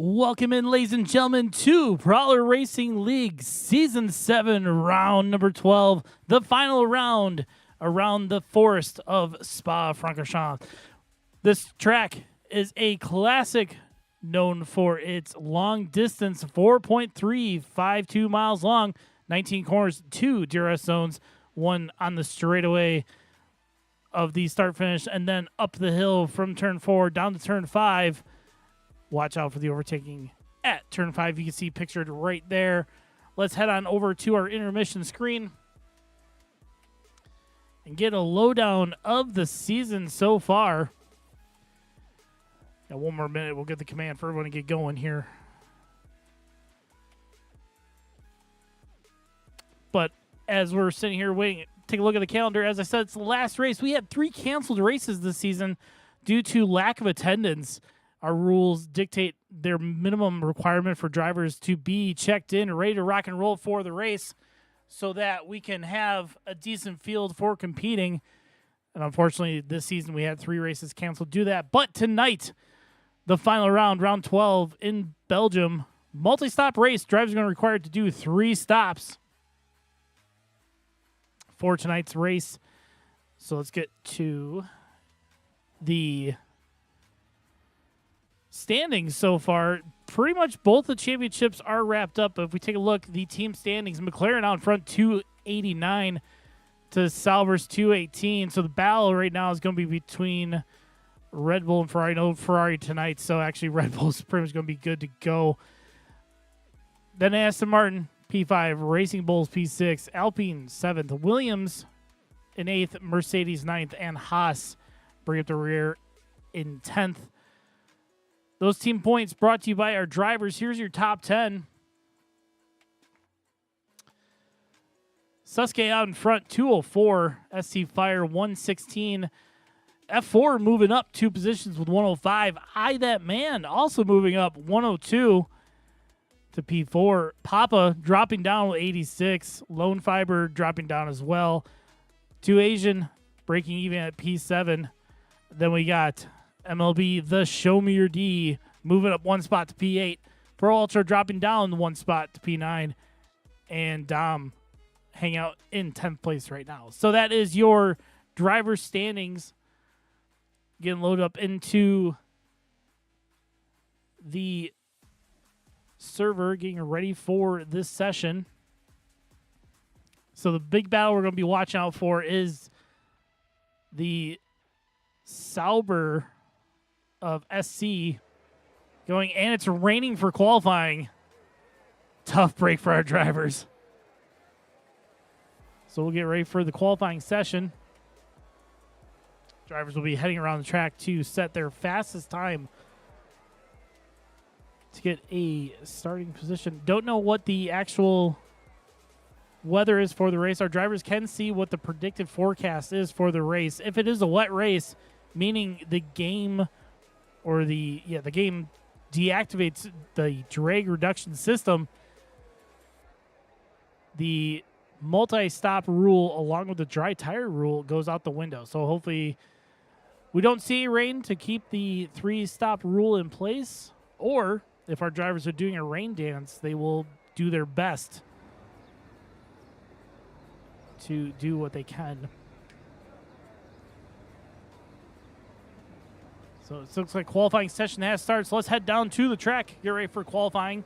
Welcome in, ladies and gentlemen, to Prowler Racing League Season 7, round number 12, the final round around the forest of Spa-Francorchamps. This track is a classic known for its long distance, 4.352 miles long, 19 corners, 2 DRS zones, one on the straightaway of the start-finish, and then up the hill from turn 4 down to turn 5. Watch out for the overtaking at turn 5. You can see pictured right there. Let's head on over to our intermission screen and get a lowdown of the season so far. Got one more minute. We'll get the command for everyone to get going here. But as we're sitting here waiting, take a look at the calendar. As I said, it's the last race. We had 3 canceled races this season due to lack of attendance. Our rules dictate their minimum requirement for drivers to be checked in, ready to rock and roll for the race so that we can have a decent field for competing. And unfortunately, this season we had 3 races canceled due to that. But tonight, the final round, round 12 in Belgium, multi-stop race. Drivers are going to be required to do 3 stops for tonight's race. So let's get to the standings so far. Pretty much both the championships are wrapped up. If we take a look, the team standings, McLaren out in front 289 to Sauber's 218. So the battle right now is going to be between Red Bull and Ferrari. No Ferrari tonight, so actually Red Bull's pretty much going to be good to go. Then Aston Martin, P5, Racing Bulls, P6, Alpine, 7th, Williams in 8th, Mercedes 9th, and Haas bring up the rear in 10th. Those team points brought to you by our drivers. Here's your top 10. Suske out in front, 204. SC Fire, 116. F4 moving up 2 positions with 105. I That Man also moving up 102 to P4. Papa dropping down with 86. Lone Fiber dropping down as well. 2 Asian breaking even at P7. Then we got MLB, the Show Me Your D, moving up 1 spot to P8. Pro Ultra dropping down 1 spot to P9. And Dom hang out in 10th place right now. So that is your driver standings. Getting loaded up into the server, getting ready for this session. So the big battle we're going to be watching out for is the Sauber of SC going, and it's raining for qualifying. Tough break for our drivers. So we'll get ready for the qualifying session. Drivers will be heading around the track to set their fastest time to get a starting position. Don't know what the actual weather is for the race. Our drivers can see what the predicted forecast is for the race. If it is a wet race, meaning the game the game deactivates the drag reduction system, the multi-stop rule along with the dry tire rule goes out the window. So hopefully we don't see rain to keep the 3-stop rule in place, or if our drivers are doing a rain dance, they will do their best to do what they can. So it looks like qualifying session has started. So let's head down to the track, get ready for qualifying.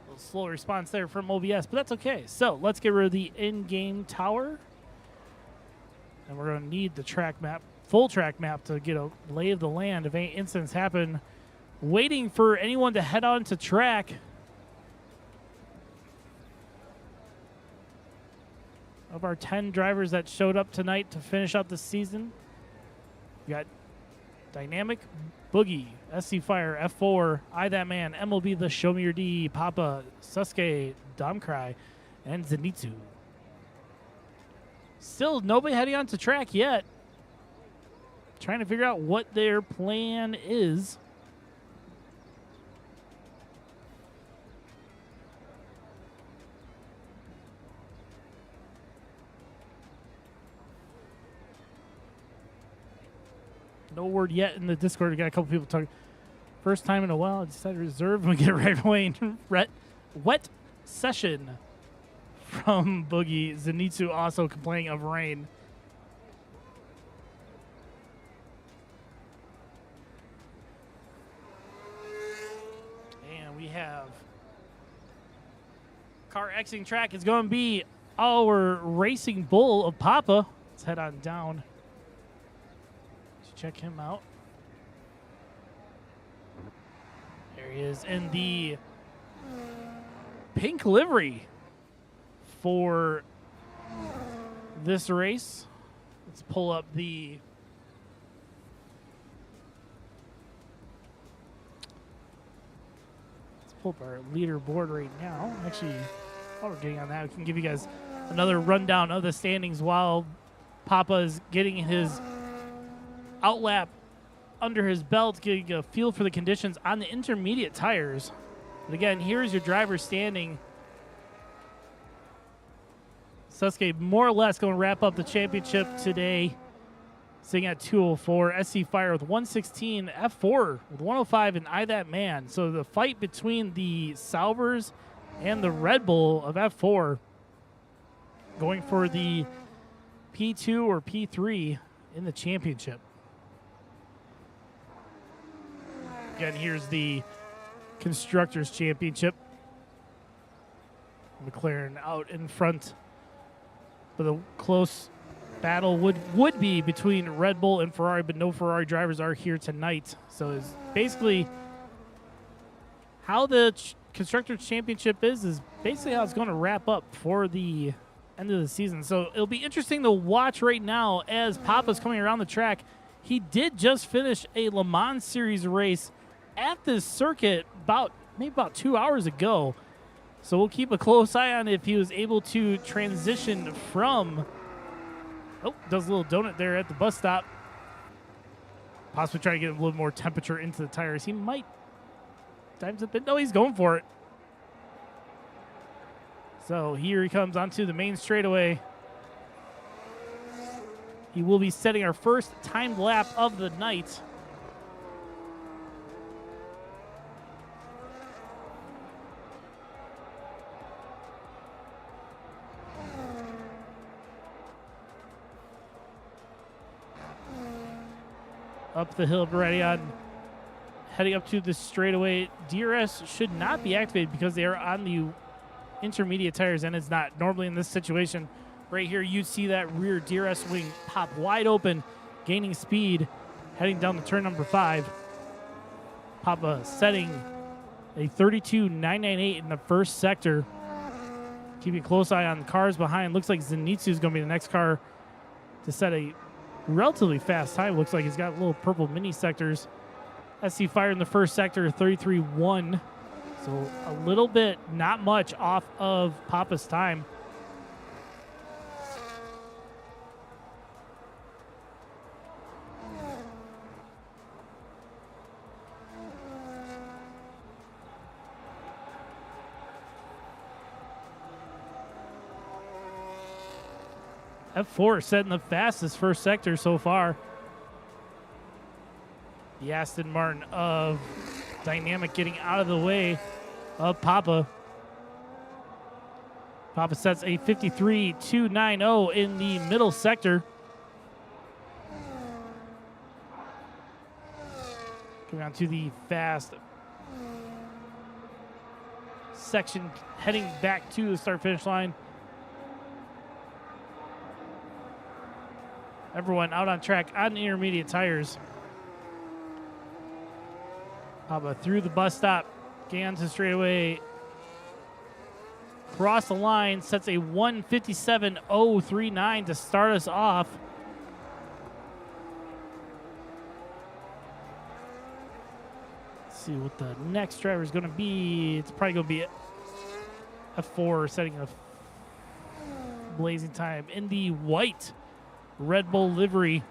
A little slow response there from OBS, but that's okay. So let's get rid of the in-game tower. And we're going to need the track map, full track map, to get a lay of the land if any incidents happen. Waiting for anyone to head on to track. Of our 10 drivers that showed up tonight to finish out the season, we got Dynamic, Boogie, SC Fire, F4, I That Man, MLB, the Show Me Your D, Papa, Suske, Domcry, and Zenitsu. Still nobody heading on to track yet. Trying to figure out what their plan is. No word yet in the Discord. We got a couple people talking. First time in a while, I decided to reserve and get right away. Wet session from Boogie. Zenitsu also complaining of rain. And we have car exiting track is going to be our Racing Bull of Papa. Let's head on down to check him out. There he is in the pink livery for this race. Let's pull up the our leaderboard right now. Actually, while we're getting on that, we can give you guys another rundown of the standings while Papa is getting his outlap under his belt, getting a feel for the conditions on the intermediate tires. But again, here's your driver standing. Sasuke more or less going to wrap up the championship today, sitting at 204. SC Fire with 116, F4 with 105, and I That Man. So the fight between the Saubers and the Red Bull of F4 going for the P2 or P3 in the championship. Again, here's the Constructors' Championship. McLaren out in front. But a close battle would be between Red Bull and Ferrari, but no Ferrari drivers are here tonight. So it's basically how the Constructors' Championship is basically how it's going to wrap up for the end of the season. So it'll be interesting to watch right now as Papa's coming around the track. He did just finish a Le Mans Series race at this circuit maybe about 2 hours ago. So we'll keep a close eye on if he was able to transition from... Oh, does a little donut there at the bus stop. Possibly trying to get a little more temperature into the tires. He might times a bit. No, he's going for it. So here he comes onto the main straightaway. He will be setting our first timed lap of the night. Up the hill, ready on heading up to the straightaway. DRS should not be activated because they are on the intermediate tires, and it's not. Normally in this situation, right here, you see that rear DRS wing pop wide open, gaining speed, heading down the turn number 5. Papa setting a 32.998 in the first sector. Keeping a close eye on the cars behind. Looks like Zenitsu is going to be the next car to set a relatively fast time. Looks like he's got little purple mini sectors. SC Fire in the first sector, 33.1. So a little bit, not much off of Papa's time. F4 setting the fastest first sector so far. The Aston Martin of Dynamic getting out of the way of Papa. Papa sets a 53.290 in the middle sector. Coming on to the fast section, heading back to the start-finish line. Everyone out on track on intermediate tires. Papa through the bus stop, getting to straightaway. Cross the line, sets a 1:57.039 to start us off. Let's see what the next driver is going to be. It's probably going to be F4 setting a blazing time in the white Red Bull livery.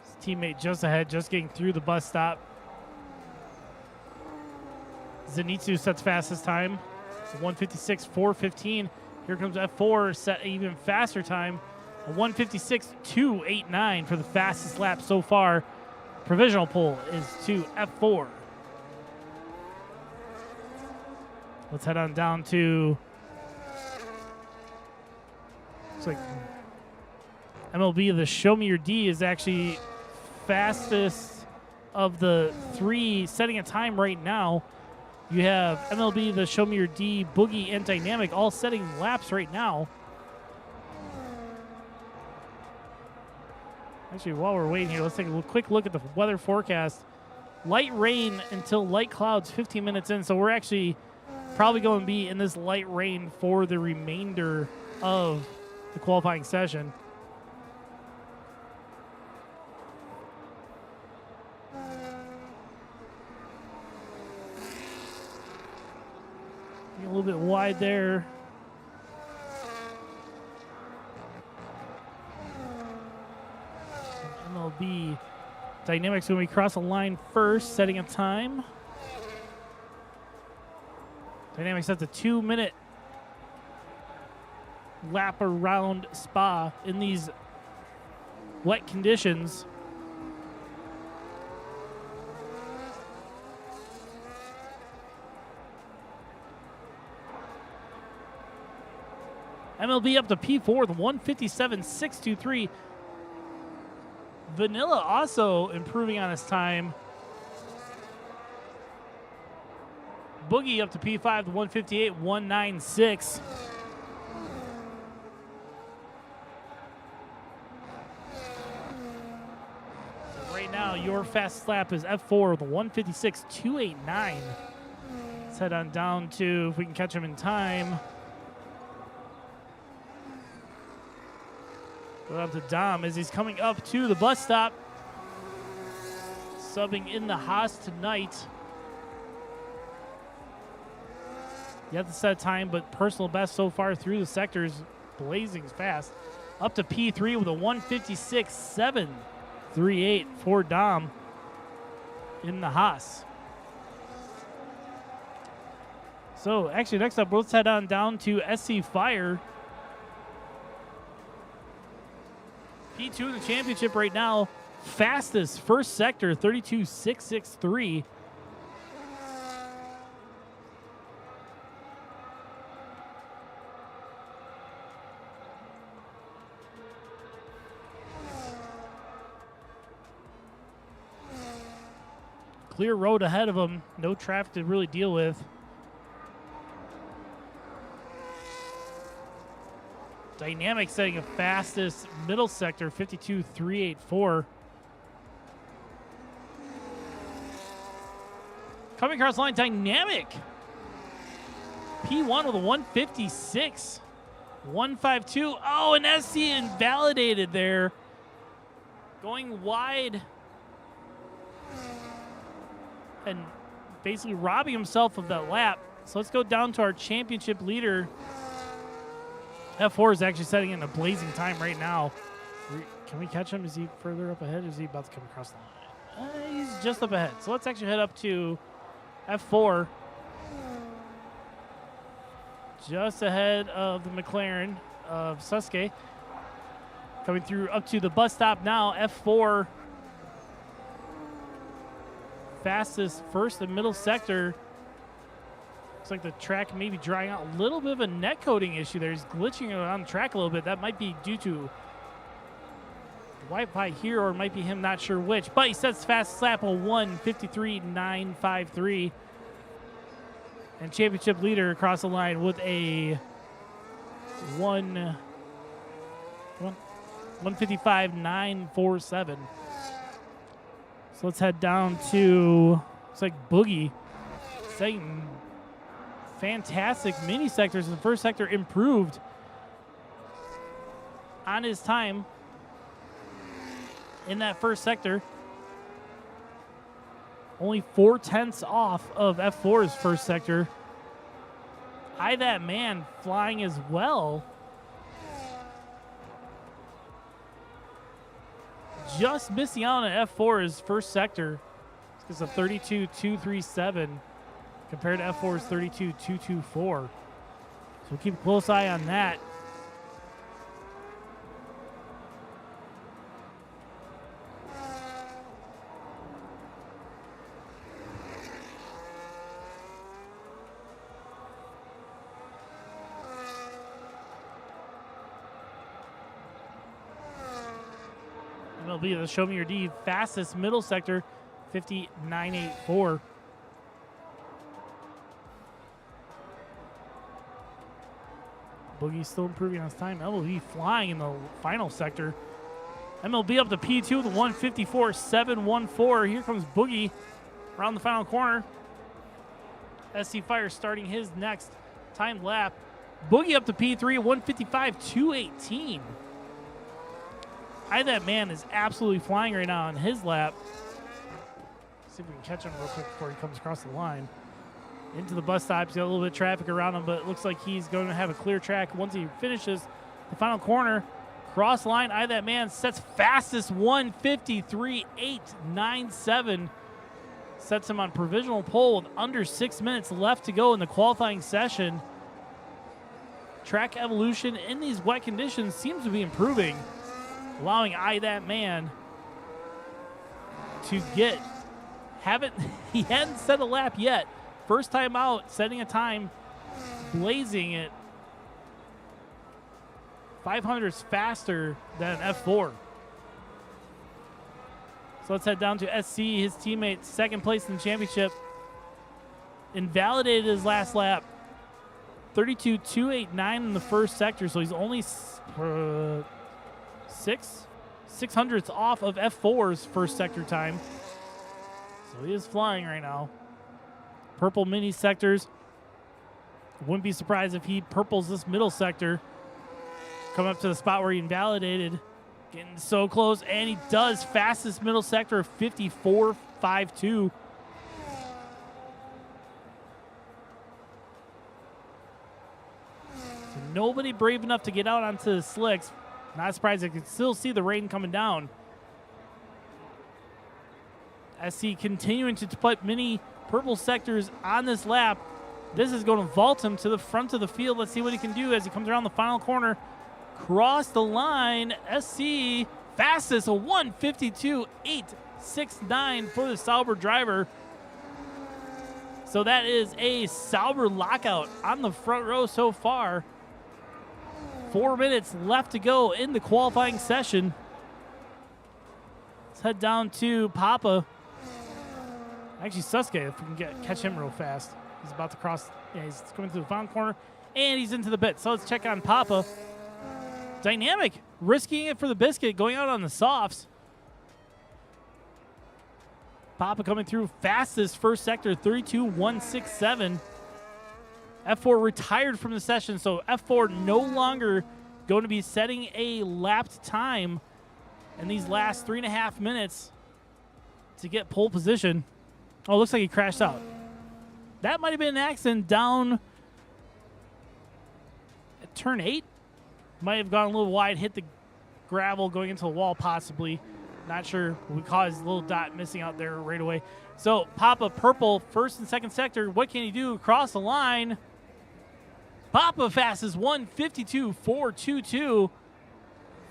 His teammate just ahead, just getting through the bus stop. Zenitsu sets fastest time. It's 1:56.415. Here comes F4, set an even faster time. A 156.289 for the fastest lap so far. Provisional pole is to F4. Let's head on down to, looks like MLB, the Show Me Your D is actually fastest of the three setting a time right now. You have MLB, the Show Me Your D, Boogie, and Dynamic all setting laps right now. Actually, while we're waiting here, let's take a quick look at the weather forecast. Light rain until light clouds 15 minutes in, so we're actually probably going to be in this light rain for the remainder of the qualifying session. A little bit wide there. MLB Dynamics when we cross the line first, setting a time. Dynamics sets a 2-minute lap around Spa in these wet conditions. MLB up to P4 with 157.623. Vanilla also improving on his time. Boogie up to P5 with 158.196. Right now, your fastest lap is F4 with 156.289. Let's head on down to, if we can catch him in time, go down to Dom as he's coming up to the bus stop. Subbing in the Haas tonight. You have to set a time, but personal best so far through the sectors, blazing fast. Up to P3 with a 156.738 for Dom in the Haas. So actually next up, let's head on down to SC Fire. P2 in the championship right now. Fastest first sector, 32.663. Clear road ahead of him. No traffic to really deal with. Dynamic setting a fastest middle sector, 52.384. Coming across the line, Dynamic. P1 with a 156. 152. Oh, and SC invalidated there. Going wide. And basically robbing himself of that lap. So let's go down to our championship leader. F4 is actually setting in a blazing time right now. Can we catch him? Is he further up ahead? Or is he about to come across the line? He's just up ahead. So let's actually head up to F4. Just ahead of the McLaren of Suske. Coming through up to the bus stop now. F4. Fastest first and middle sector. Looks like the track may be drying out. A little bit of a net coating issue there. He's glitching around the track a little bit. That might be due to Wi-Fi here, or it might be him not sure which. But he sets fastest lap of 1:53.953. And championship leader across the line with a 1:55.947. So let's head down to, looks like Boogie. Saying fantastic mini sectors. The first sector improved on his time in that first sector. Only 4/10 off of F4's first sector. Eye that man flying as well. Just missing out on F4's first sector. It's a 32.237 compared to F4's 32.224. So we'll keep a close eye on that. MLB, the Show Me Your D, fastest middle sector, 59.84. Boogie's still improving on his time. MLB flying in the final sector. MLB up to P2 with 154.714. Here comes Boogie around the final corner. SC Fire starting his next timed lap. Boogie up to P3, 155.218. That man is absolutely flying right now on his lap. See if we can catch him real quick before he comes across the line. Into the bus stop. He's got a little bit of traffic around him, but it looks like he's going to have a clear track once he finishes the final corner. Cross line. That man sets fastest 153.897. Sets him on provisional pole with under 6 minutes left to go in the qualifying session. Track evolution in these wet conditions seems to be improving, allowing that man to he hadn't set a lap yet. First time out, setting a time, blazing it. 500s faster than F4. So let's head down to SC. His teammate, second place in the championship, invalidated his last lap. 32.289 in the first sector, so he's only 600ths off of F4's first sector time. So he is flying right now. Purple mini sectors. Wouldn't be surprised if he purples this middle sector. Coming up to the spot where he invalidated. Getting so close, and he does. Fastest middle sector of 54.52. So nobody brave enough to get out onto the slicks. Not surprised, I could still see the rain coming down. SC continuing to put mini purple sectors on this lap. This is going to vault him to the front of the field. Let's see what he can do as he comes around the final corner. Cross the line. SC fastest, a 152.869 for the Sauber driver. So that is a Sauber lockout on the front row so far. 4 minutes left to go in the qualifying session. Let's head down to Papa. Actually, Susuke, if we can catch him real fast. He's about to cross. Yeah, he's coming through the final corner, and he's into the pit. So let's check on Papa. Dynamic, risking it for the biscuit, going out on the softs. Papa coming through fastest first sector, 32.167. F4 retired from the session, so F4 no longer going to be setting a lapped time in these last 3.5 minutes to get pole position. Oh, looks like he crashed out. That might have been an accident down at turn 8. Might have gone a little wide, hit the gravel going into the wall possibly. Not sure. We caused a little dot missing out there right away. So Papa purple, first and second sector. What can he do? Across the line. Papa fastest 152.422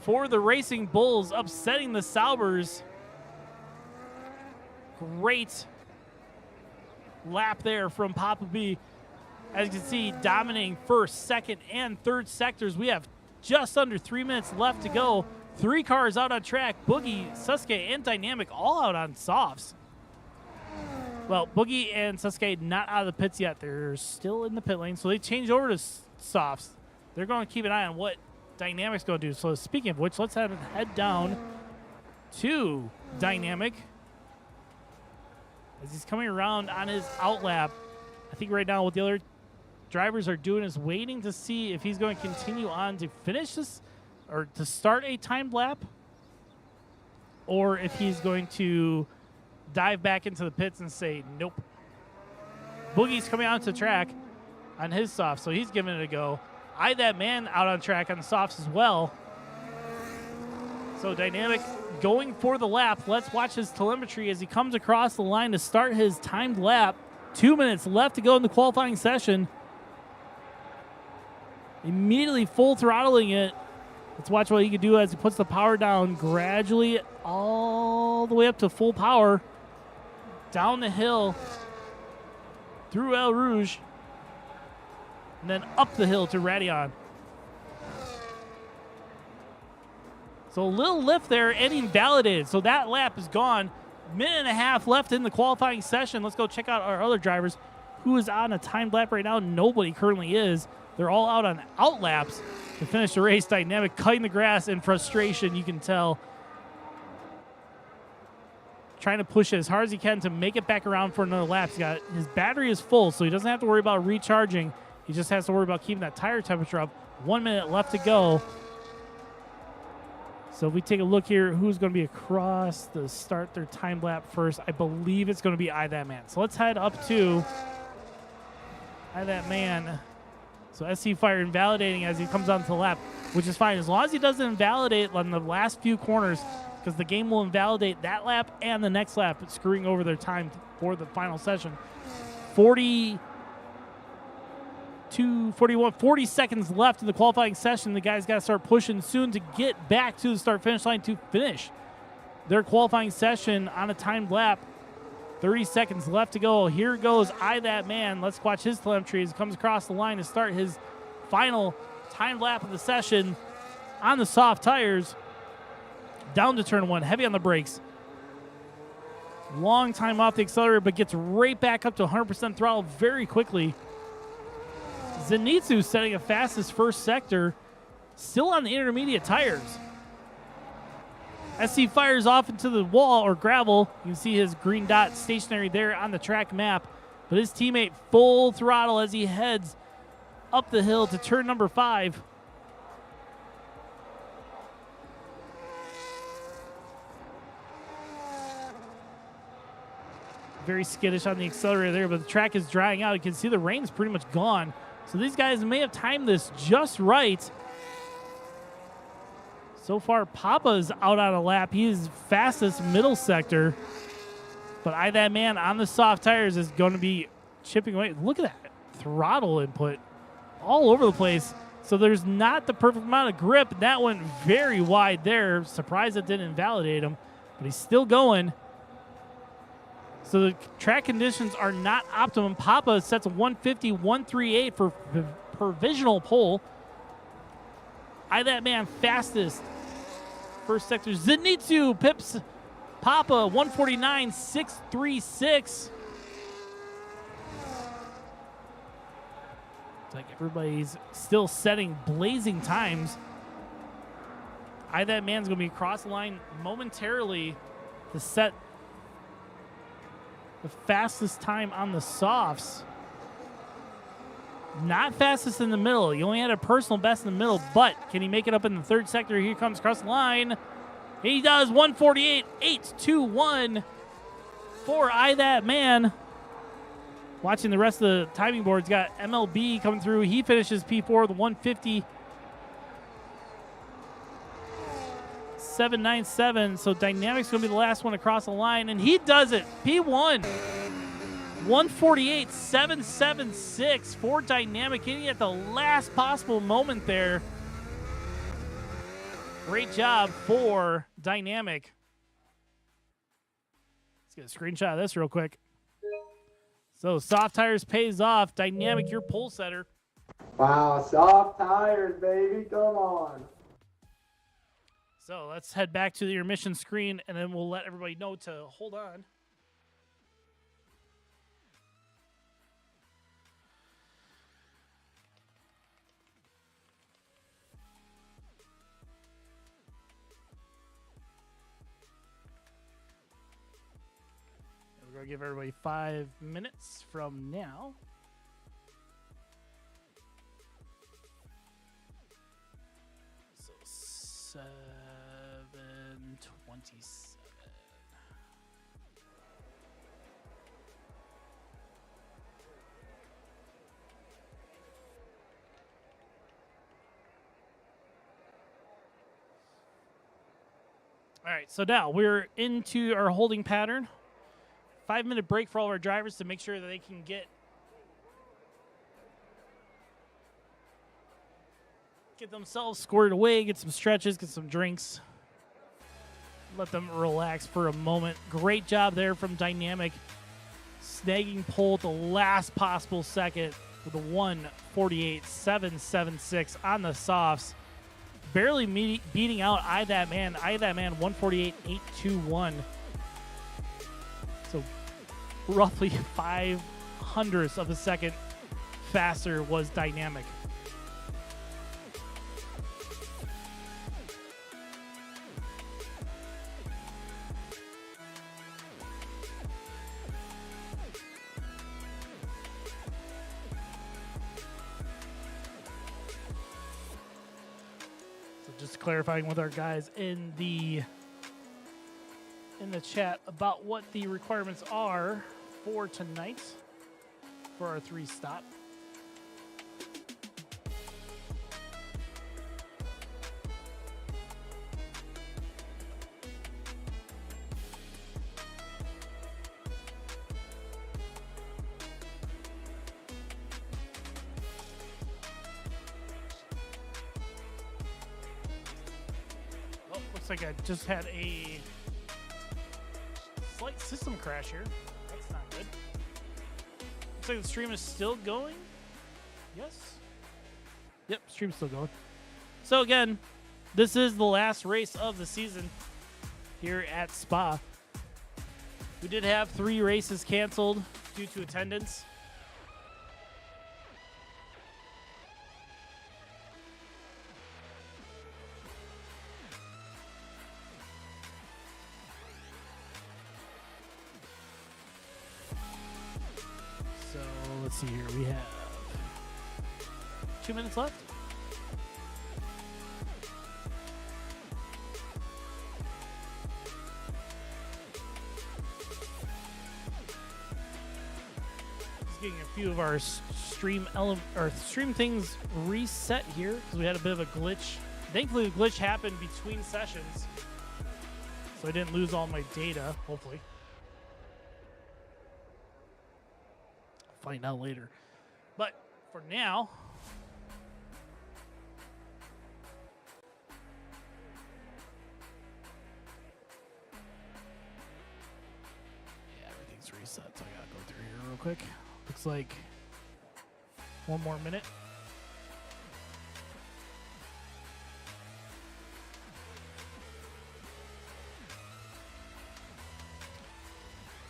for the Racing Bulls, upsetting the Saubers. Great lap there from Papa B. As you can see, dominating first, second, and third sectors. We have just under 3 minutes left to go. 3 cars out on track. Boogie, Susuke, and Dynamic all out on softs. Well, Boogie and Susuke not out of the pits yet. They're still in the pit lane, so they changed over to softs. They're going to keep an eye on what Dynamic's going to do. So speaking of which, let's head down to Dynamic. As he's coming around on his out lap. I think right now what the other drivers are doing is waiting to see if he's going to continue on to finish this or to start a timed lap, or if he's going to dive back into the pits and say nope. Boogie's coming out to the track on his softs, so he's giving it a go. That man out on track on the softs as well. So Dynamic going for the lap. Let's watch his telemetry as he comes across the line to start his timed lap. 2 minutes left to go in the qualifying session. Immediately full throttling it. Let's watch what he can do as he puts the power down gradually all the way up to full power. Down the hill through El Rouge. And then up the hill to Radion. So a little lift there and invalidated. So that lap is gone. Minute and a half left in the qualifying session. Let's go check out our other drivers. Who is on a timed lap right now? Nobody currently is. They're all out on out laps to finish the race. Dynamic cutting the grass in frustration, you can tell. Trying to push it as hard as he can to make it back around for another lap. His battery is full, so he doesn't have to worry about recharging. He just has to worry about keeping that tire temperature up. 1 minute left to go. So if we take a look here, who's going to be across to start their time lap first? I believe it's going to be I That Man. So let's head up to I That Man. So SC Fire invalidating as he comes onto the lap, which is fine. As long as he doesn't invalidate on the last few corners, because the game will invalidate that lap and the next lap, screwing over their time for the final session. 40 seconds left in the qualifying session. The guys got to start pushing soon to get back to the start-finish line to finish their qualifying session on a timed lap. 30 seconds left to go. Here goes I That Man. Let's watch his telemetry as he comes across the line to start his final timed lap of the session on the soft tires. Down to turn one, heavy on the brakes. Long time off the accelerator, but gets right back up to 100% throttle very quickly. Zenitsu setting a fastest first sector, still on the intermediate tires. As he fires off into the wall or gravel, you can see his green dot stationary there on the track map, but his teammate full throttle as he heads up the hill to turn number 5. Very skittish on the accelerator there, but the track is drying out. You can see the rain's pretty much gone. So these guys may have timed this just right. So far, Papa's out on a lap. He is fastest middle sector. But I That Man on the soft tires is going to be chipping away. Look at that throttle input all over the place. So there's not the perfect amount of grip. That went very wide there. Surprised it didn't invalidate him. But he's still going. So the track conditions are not optimum. Papa sets a 150-138 for provisional pole. I That Man fastest first sector. Zenitsu pips Papa 149.636. It's like everybody's still setting blazing times. I That Man's going to be across the line momentarily to set the fastest time on the softs. Not fastest in the middle. He only had a personal best in the middle, but can he make it up in the third sector? Here comes across the line. He does. 148.821 for I That Man. Watching the rest of the timing boards, got MLB coming through. He finishes P4 with 150.797. So Dynamic's going to be the last one across the line, and he does it. P1. 148.776 for Dynamic, hitting at the last possible moment there. Great job for Dynamic. Let's get a screenshot of this real quick. So soft tires pays off. Dynamic, your pole setter. Wow, soft tires, baby. Come on. So let's head back to the intermission screen, and then we'll let everybody know to hold on. We're going to give everybody 5 minutes from now. So 7:27. All right, so now we're into our holding pattern. 5-minute break for all of our drivers to make sure that they can get themselves squared away, get some stretches, get some drinks. Let them relax for a moment. Great job there from Dynamic. Snagging pole at the last possible second with a 148.776 on the softs. barely beating out I That Man. I That Man 148.821. So roughly 0.05 of a second faster was Dynamic. Just clarifying with our guys in the chat about what the requirements are for tonight for our 3-stop. Looks like I just had a slight system crash here. That's not good. Looks like the stream is still going. Yes. Yep, stream's still going. So again, this is the last race of the season here at Spa. We did have 3 races canceled due to attendance. Let's see here. We have 2 minutes left. Just getting a few of our stream things reset here because we had a bit of a glitch. Thankfully, the glitch happened between sessions, so I didn't lose all my data. Hopefully. Find out later. But for now, yeah, everything's reset, so I gotta go through here real quick. Looks like 1 more minute.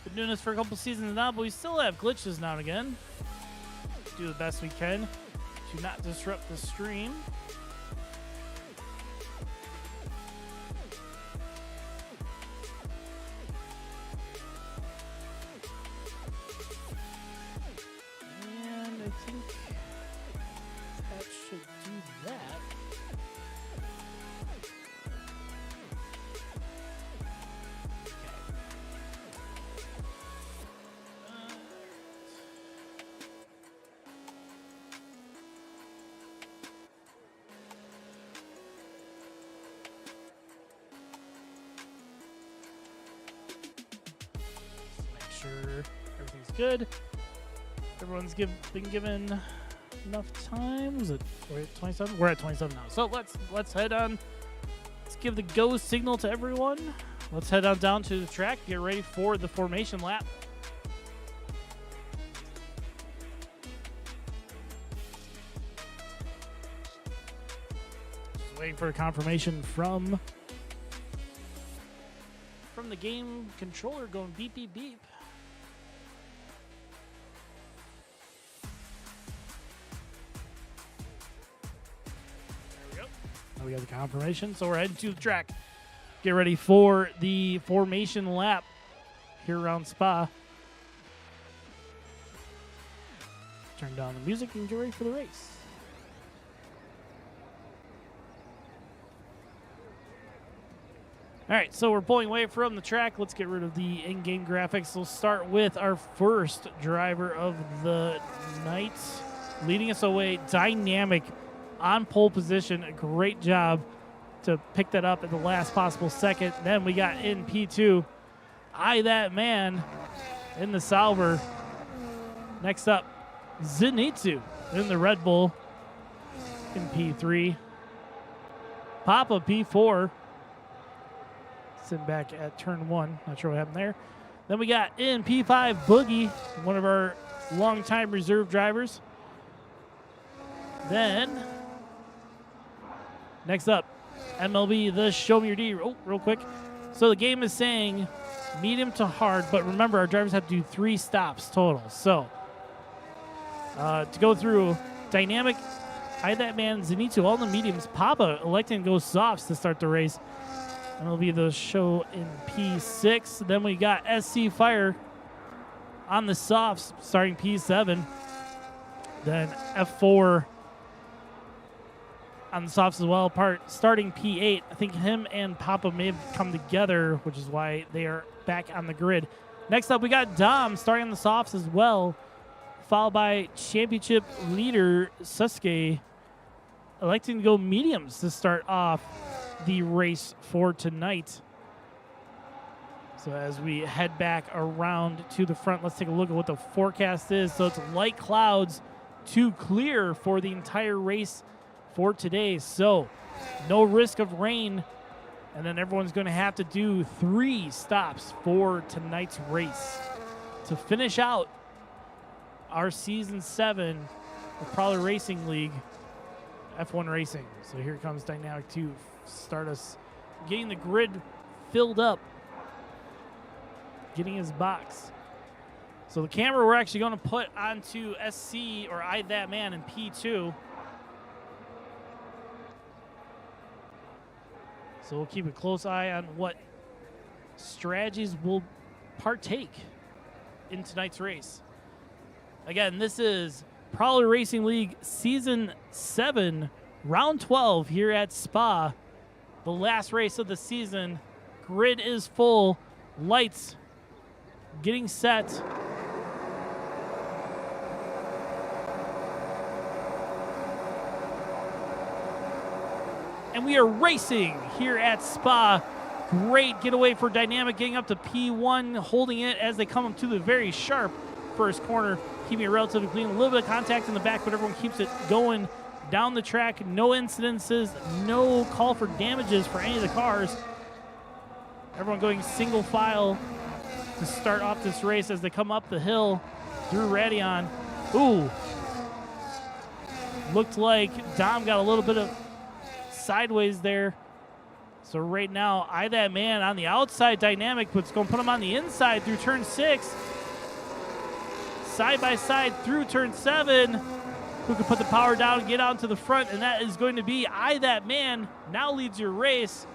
Been doing this for a couple seasons now, but we still have glitches now and again. Do the best we can to not disrupt the stream. And I think that should do that. Everything's good. Everyone's been given enough time. Was it? We're at 27. We're at 27 now. So let's head on. Let's give the go signal to everyone. Let's head on down to the track. Get ready for the formation lap. Just waiting for a confirmation from the game controller going beep beep beep. We got the confirmation, so we're heading to the track. Get ready for the formation lap here around Spa. Turn down the music and get ready for the race. All right, so we're pulling away from the track. Let's get rid of the in-game graphics. We'll start with our first driver of the night. Leading us away, Dynamic. On pole position, a great job to pick that up at the last possible second. Then we got in P2, I That Man in the Sauber. Next up, Zenitsu in the Red Bull in P3. Papa P4. Sitting back at turn 1. Not sure what happened there. Then we got in P5, Boogie, one of our longtime reserve drivers. Then next up, MLB, the Show Me Your D. Oh, real quick. So the game is saying medium to hard, but remember, our drivers have to do 3 stops total. So to go through Dynamic, Hide That Man, Zenitsu, all the mediums. Papa electing to go softs to start the race. MLB, the Show in P6. Then we got SC Fire on the softs starting P7. Then F4 on the softs as well, starting P8. I think him and Papa may have come together, which is why they are back on the grid. Next up, we got Dom starting on the softs as well, followed by championship leader Sasuke electing to go mediums to start off the race for tonight. So as we head back around to the front, let's take a look at what the forecast is. So it's light clouds to clear for the entire race for today. So no risk of rain. And then everyone's going to have to do 3 stops for tonight's race to finish out our Season 7 of Prowler Racing League F1 Racing. So here comes Dynamic to start us getting the grid filled up, getting his box. So the camera we're actually going to put onto SC, or I That Man, in P2. So we'll keep a close eye on what strategies will partake in tonight's race. Again, this is Prowler Racing League Season 7, Round 12 here at Spa. The last race of the season. Grid is full. Lights getting set. And we are racing here at Spa. Great getaway for Dynamic, getting up to P1, holding it as they come up to the very sharp first corner, keeping it relatively clean. A little bit of contact in the back, but everyone keeps it going down the track. No incidences, no call for damages for any of the cars. Everyone going single file to start off this race as they come up the hill through Radion. Ooh. Looked like Dom got a little bit of sideways there. So right now, I That Man on the outside Dynamic, but it's going to put him on the inside through turn 6. Side by side through turn 7. Who can put the power down and get out to the front, and that is going to be I That Man. Now leads your race.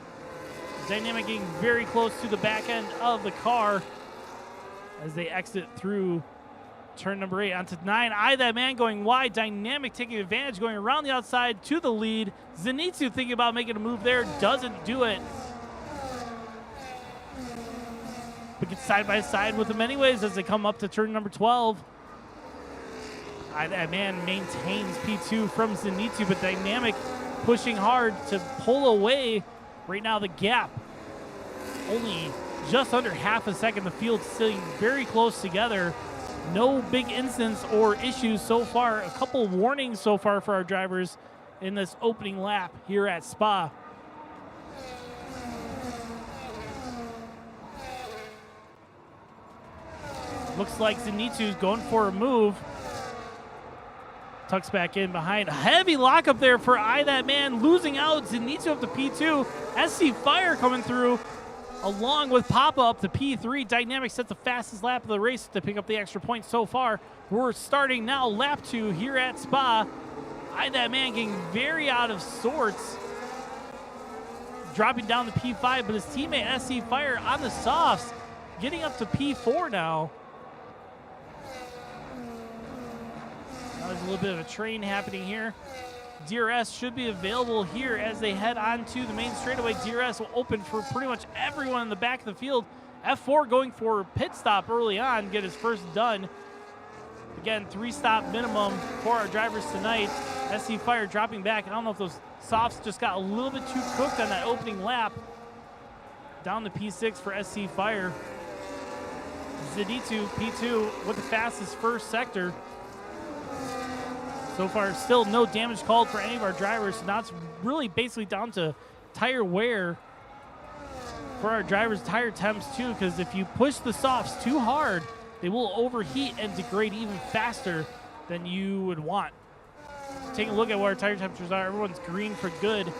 Dynamic getting very close to the back end of the car as they exit through turn number 8 onto 9. I That Man going wide. Dynamic taking advantage, going around the outside to the lead. Zenitsu thinking about making a move there, doesn't do it. But gets side by side with them anyways as they come up to turn number 12. I That Man maintains P2 from Zenitsu, but Dynamic pushing hard to pull away. Right now the gap only just under half a second. The field sitting very close together. No big incidents or issues so far. A couple warnings so far for our drivers in this opening lap here at Spa. Looks like Zenitsu's going for a move. Tucks back in behind. Heavy lockup there for I That Man, losing out. Zenitsu up to P2. SC Fire coming through along with Papa up to P3. Dynamic sets the fastest lap of the race to pick up the extra point so far. We're starting now lap 2 here at Spa. I That Man getting very out of sorts. Dropping down to P5, but his teammate SC Fire on the softs getting up to P4 now. There's a little bit of a train happening here. DRS should be available here as they head on to the main straightaway. DRS will open for pretty much everyone in the back of the field. F4 going for pit stop early on, get his first done. Again, 3-stop minimum for our drivers tonight. SC Fire dropping back. I don't know if those softs just got a little bit too cooked on that opening lap. Down to P6 for SC Fire. Zenitsu, P2 with the fastest first sector. So far, still no damage called for any of our drivers. So now it's really basically down to tire wear for our drivers, tire temps too, because if you push the softs too hard, they will overheat and degrade even faster than you would want. Take a look at what our tire temperatures are. Everyone's green for good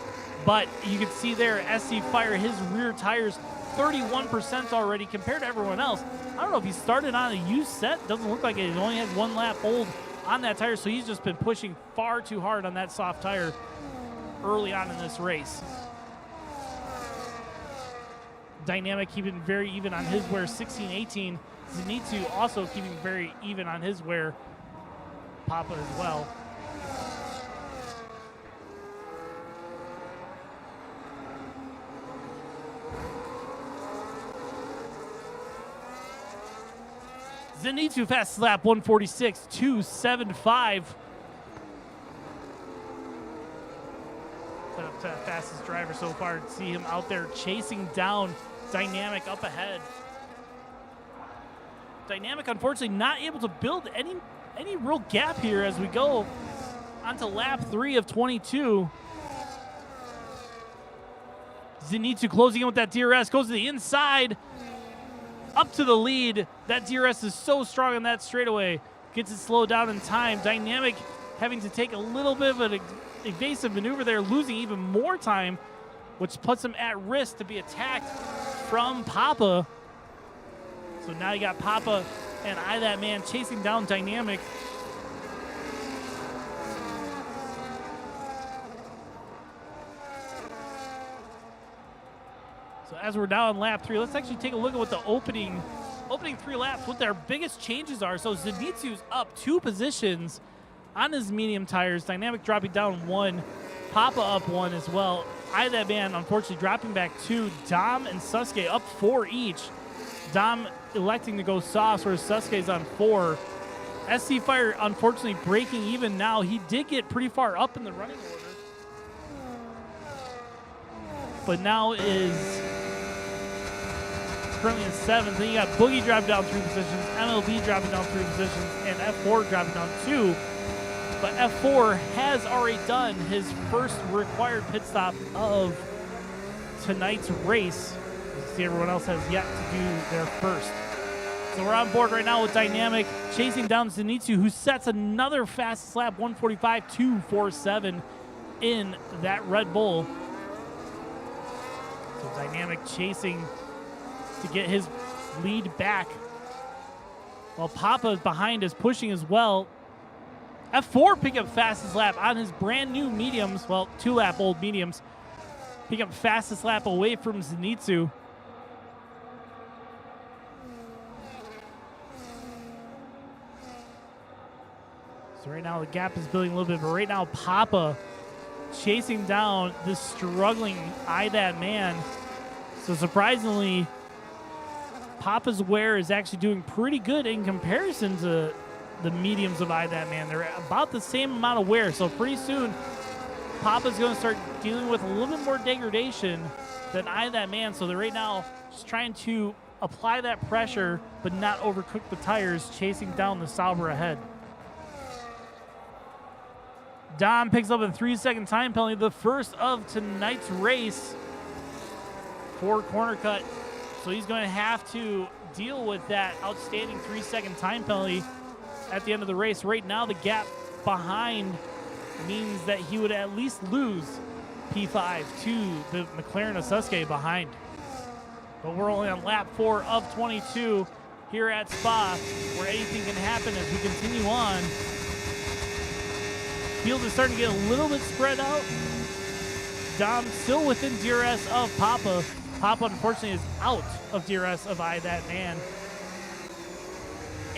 But you can see there, SC Fire, his rear tires, 31% already compared to everyone else. I don't know if he started on a used set. Doesn't look like it. He only had 1 lap old on that tire, so he's just been pushing far too hard on that soft tire early on in this race. Dynamic keeping very even on his wear, 16-18. Zenitsu also keeping very even on his wear. Papa as well. Zenitsu fast lap 146.275. Fastest driver so far. To see him out there chasing down Dynamic up ahead. Dynamic, unfortunately, not able to build any real gap here as we go onto lap 3 of 22. Zenitsu closing in with that DRS, goes to the inside, up to the lead. That DRS is so strong on that straightaway. Gets it slowed down in time. Dynamic having to take a little bit of an evasive maneuver there, losing even more time, which puts him at risk to be attacked from Papa. So now you got Papa and That Man chasing down Dynamic. So as we're now on lap 3, let's actually take a look at what the opening 3 laps, what their biggest changes are. So Zenitsu's up 2 positions on his medium tires. Dynamic dropping down 1. Papa up 1 as well. That Man, unfortunately, dropping back 2. Dom and Sasuke up 4 each. Dom electing to go soft, whereas Sasuke's on 4. SC Fire, unfortunately, breaking even now. He did get pretty far up in the running order, but now is currently in 7th. Then you got Boogie dropping down 3 positions, MLB dropping down 3 positions, and F4 dropping down 2. But F4 has already done his first required pit stop of tonight's race. You see everyone else has yet to do their first. So we're on board right now with Dynamic chasing down Zenitsu, who sets another fastest lap, 145.247 in that Red Bull. So Dynamic chasing to get his lead back, while Papa behind is pushing as well. F4 pick up fastest lap on his brand new mediums, well, 2 lap old mediums. Pick up fastest lap away from Zenitsu. So right now the gap is building a little bit, but right now Papa chasing down this struggling That Man. So surprisingly, Papa's wear is actually doing pretty good in comparison to the mediums of That Man. They're about the same amount of wear, so pretty soon Papa's going to start dealing with a little bit more degradation than That Man. So they're right now just trying to apply that pressure but not overcook the tires, chasing down the Sauber ahead. Dom picks up a 3-second time penalty, the first of tonight's race for corner cut. So he's going to have to deal with that outstanding 3-second time penalty at the end of the race. Right now, the gap behind means that he would at least lose P5 to the McLaren of Sasuke behind. But we're only on lap 4 of 22 here at Spa, where anything can happen as we continue on. Field is starting to get a little bit spread out. Dom still within DRS of Papa. Papa, unfortunately, is out of DRS of That Man.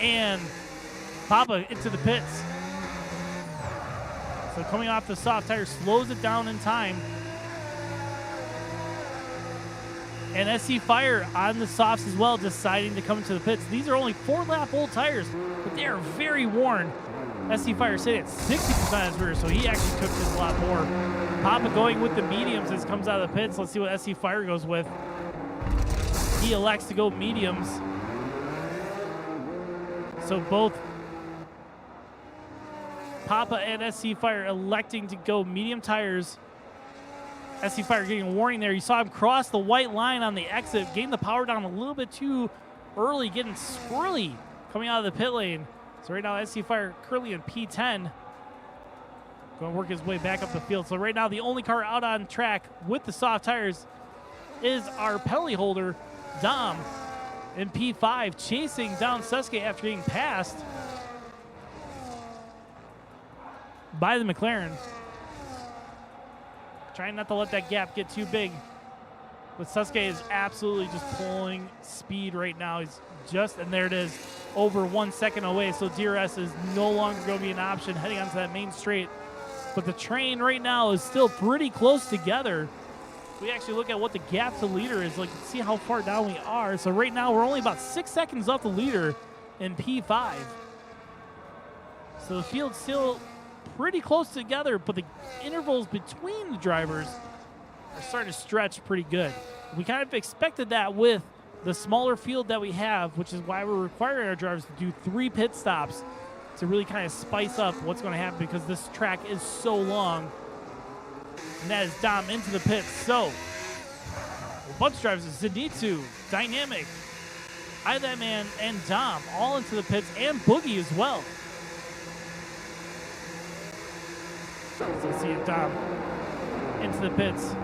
And Papa into the pits. So coming off the soft tire, slows it down in time. And SC Fire on the softs as well, deciding to come into the pits. These are only 4-lap old tires, but they are very worn. SC Fire sitting at 60% on his rear, so he actually took this a lot more. Papa going with the mediums as comes out of the pits. Let's see what SC Fire goes with. He elects to go mediums. So both Papa and SC Fire electing to go medium tires. SC Fire getting a warning there. You saw him cross the white line on the exit, getting the power down a little bit too early, getting squirrely coming out of the pit lane. So right now SC Fire currently in P10. Going to work his way back up the field. So right now the only car out on track with the soft tires is our penalty holder, Dom, in P5, chasing down Sasuke after getting passed by the McLaren. Trying not to let that gap get too big. But Sasuke is absolutely just pulling speed right now. He's just, and there it is, over 1 second away. So DRS is no longer going to be an option heading onto that main straight. But the train right now is still pretty close together. We actually look at what the gap to leader is, like, see how far down we are. So right now we're only about 6 seconds off the leader in P5. So the field's still pretty close together, but the intervals between the drivers are starting to stretch pretty good. We kind of expected that with the smaller field that we have, which is why we're requiring our drivers to do 3 pit stops to really kind of spice up what's going to happen, because this track is so long. And that is Dom into the pits. So, a bunch of drivers, Zenitsu, Dynamic, I That Man, and Dom all into the pits, and Boogie as well. So let's see Dom into the pits,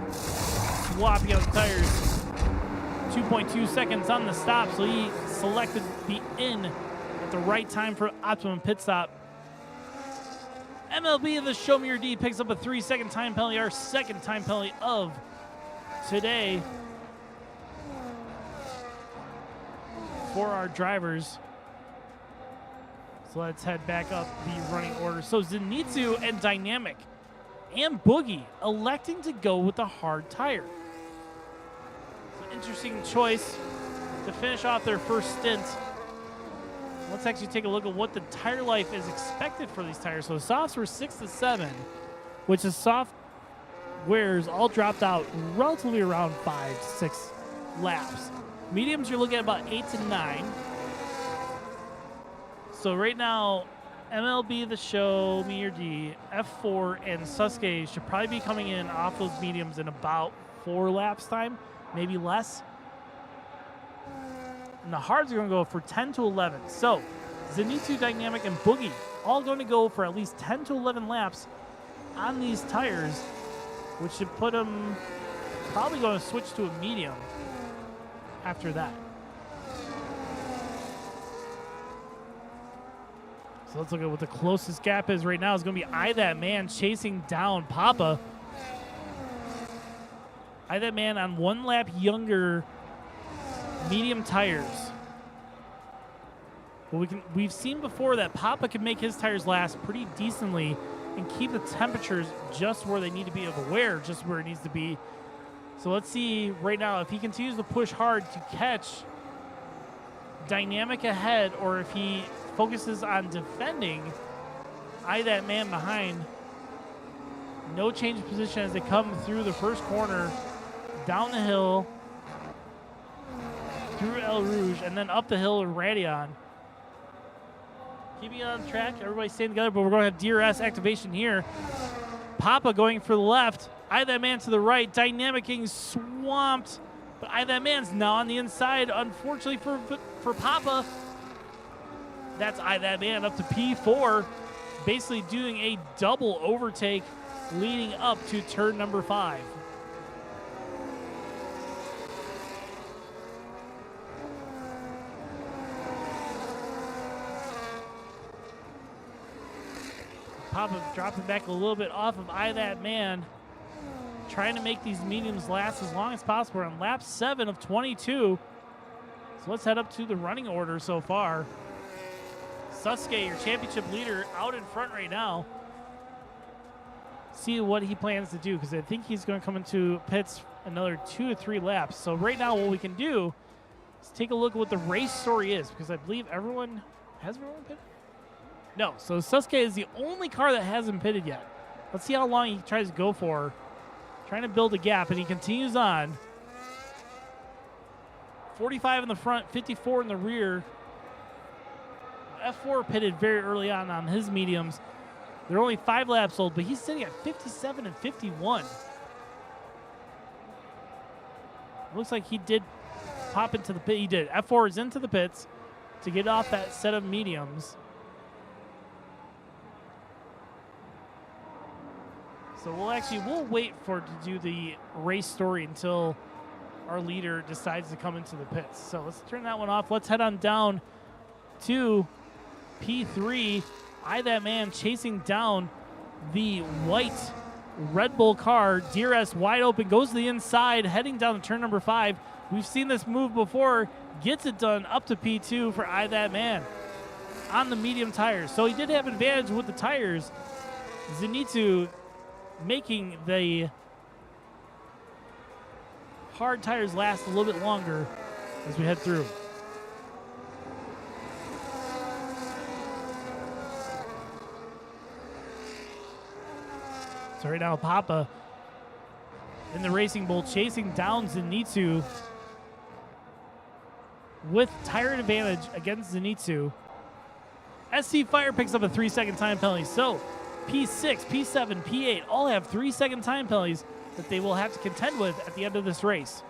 swapping out the tires. 2.2 seconds on the stop, so he selected the in at the right time for optimum pit stop. MLB, the Show Me Your D, picks up a 3-second time penalty, our second time penalty of today for our drivers. So let's head back up the running order. So Zenitsu and Dynamic and Boogie electing to go with the hard tire. It's an interesting choice to finish off their first stint. Let's actually take a look at what the tire life is expected for these tires. So the softs were 6 to 7, which the soft wears all dropped out relatively around 5 to 6 laps. Mediums, you're looking at about 8 to 9. So right now, MLB, the Show Me Your D, F4, and Sasuke should probably be coming in off those mediums in about 4 laps time, maybe less. And the hards are going to go for 10 to 11. So Zenitsu, Dynamic, and Boogie all going to go for at least 10 to 11 laps on these tires, which should put them probably going to switch to a medium after that. So let's look at what the closest gap is right now. Is going to be I That Man chasing down Papa. I That Man on 1 lap younger medium tires. But we've seen before that Papa can make his tires last pretty decently and keep the temperatures just where they need to be, of a wear just where it needs to be. So let's see right now if he continues to push hard to catch Dynamic ahead, or if he focuses on defending I That Man behind. No change of position as they come through the first corner, down the hill, through El Rouge, and then up the hill to Radion. Keeping it on track, everybody staying together, but we're going to have DRS activation here. Papa going for the left, I That Man to the right, Dynamic getting swamped, but I That Man's now on the inside, unfortunately for Papa. That's I That Man up to P4, basically doing a double overtake leading up to turn number 5. Papa dropping back a little bit off of I That Man, trying to make these mediums last as long as possible. We're on lap 7 of 22. So let's head up to the running order so far. Sasuke, your championship leader, out in front right now. See what he plans to do, because I think he's going to come into pits another 2 to 3 laps. So right now what we can do is take a look at what the race story is, because I believe everyone has everyone pitted? No, so Sasuke is the only car that hasn't pitted yet. Let's see how long he tries to go for. Trying to build a gap, and he continues on. 45 in the front, 54 in the rear. F4 pitted very early on his mediums. They're only 5 laps old, but he's sitting at 57 and 51. Looks like he did pop into the pit. He did. F4 is into the pits to get off that set of mediums. So we'll wait to do the race story until our leader decides to come into the pits. So let's turn that one off. Let's head on down to P3. That man chasing down the white Red Bull car. DRS wide open, goes to the inside, heading down to turn number 5. We've seen this move before. Gets it done up to P2 for that man on the medium tires. So he did have advantage with the tires. Zenitsu making the hard tires last a little bit longer as we head through. So right now, Papa in the Racing Bull chasing down Zenitsu with tire advantage against Zenitsu. SC Fire picks up a 3-second time penalty. So P6, P7, P8 all have 3-second time penalties that they will have to contend with at the end of this race.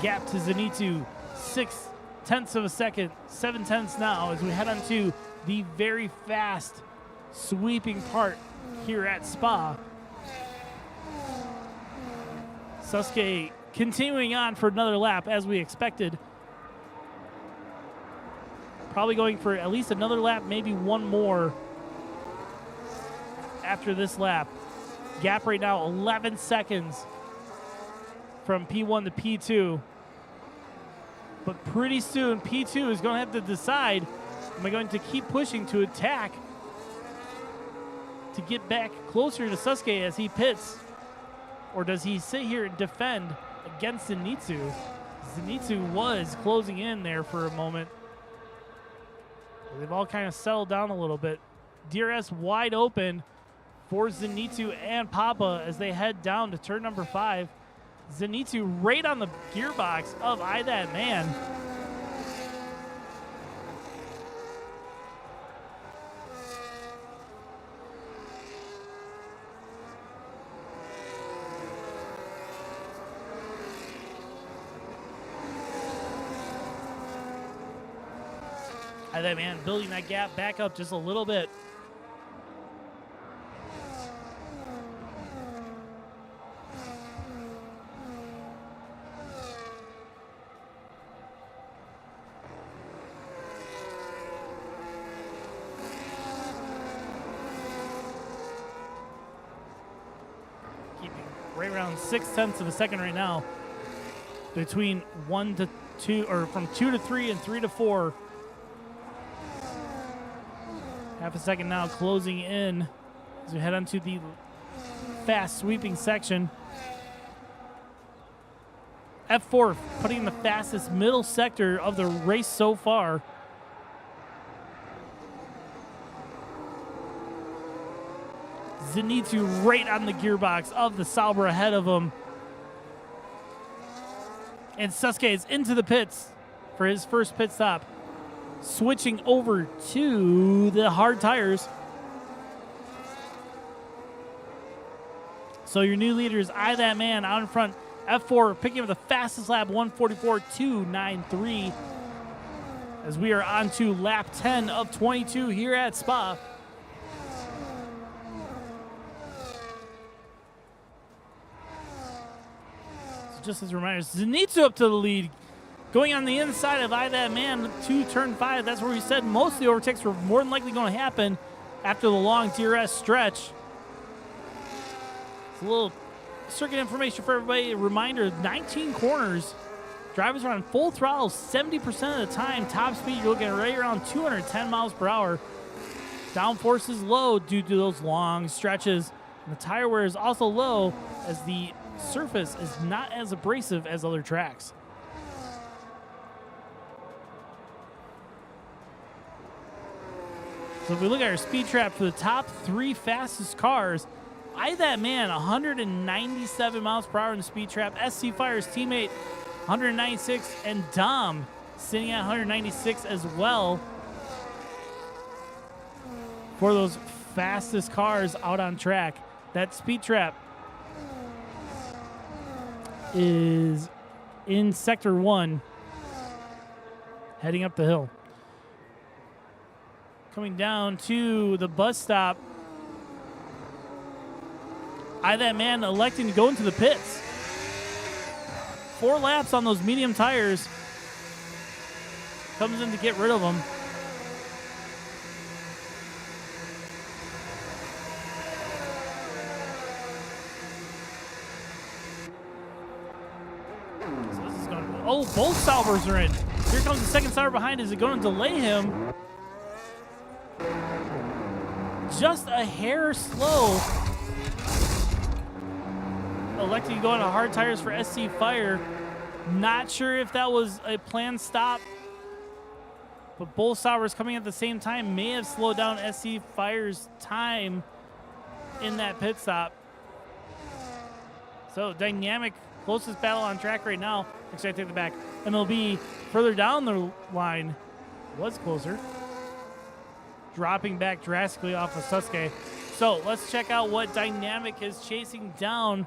Gap to Zenitsu, 0.6 of a second, 0.7 now as we head on to the very fast sweeping part here at Spa. Sasuke continuing on for another lap as we expected. Probably going for at least another lap, maybe one more after this lap. Gap right now 11 seconds from P1 to P2. But pretty soon P2 is going to have to decide, am I going to keep pushing to attack to get back closer to Sasuke as he pits? Or does he sit here and defend against Zenitsu? Zenitsu was closing in there for a moment. They've all kind of settled down a little bit. DRS wide open for Zenitsu and Papa as they head down to turn number 5. Zenitsu right on the gearbox of that man. That man building that gap back up just a little bit. Keeping right around 0.6 of a second right now between 1 to 2, or from 2 to 3 and 3 to 4. Half a second now closing in as we head onto the fast sweeping section. F4 putting in the fastest middle sector of the race so far. Zenitsu right on the gearbox of the Sauber ahead of him. And Sasuke is into the pits for his first pit stop. Switching over to the hard tires. So your new leaders, that man out in front. F4 picking up the fastest lap, 1:44.293. As we are on to lap 10 of 22 here at Spa. So just as a reminder, Zenitsu up to the lead. Going on the inside of that man to turn 5. That's where we said most of the overtakes were more than likely going to happen after the long DRS stretch. It's a little circuit information for everybody. A reminder, 19 corners. Drivers are on full throttle 70% of the time. Top speed, you're looking at right around 210 miles per hour. Downforce is low due to those long stretches. And the tire wear is also low as the surface is not as abrasive as other tracks. So if we look at our speed trap for the top 3 fastest cars, that man 197 miles per hour in the speed trap. SC Fire's teammate 196, and Dom sitting at 196 as well for those fastest cars out on track. That speed trap is in sector 1 heading up the hill. coming down to the bus stop. That man electing to go into the pits. 4 laps on those medium tires. Comes in to get rid of them. So this is going to, both Saubers are in. Here comes the second Sauber behind. Is it going to delay him? Just a hair slow. Electing to go into hard tires for SC Fire. Not sure if that was a planned stop, but both Saubers coming at the same time may have slowed down SC Fire's time in that pit stop. So Dynamic, closest battle on track right now. Actually, I take it back. MLB further down the line was closer, dropping back drastically off of Sasuke. So let's check out what Dynamic is chasing down.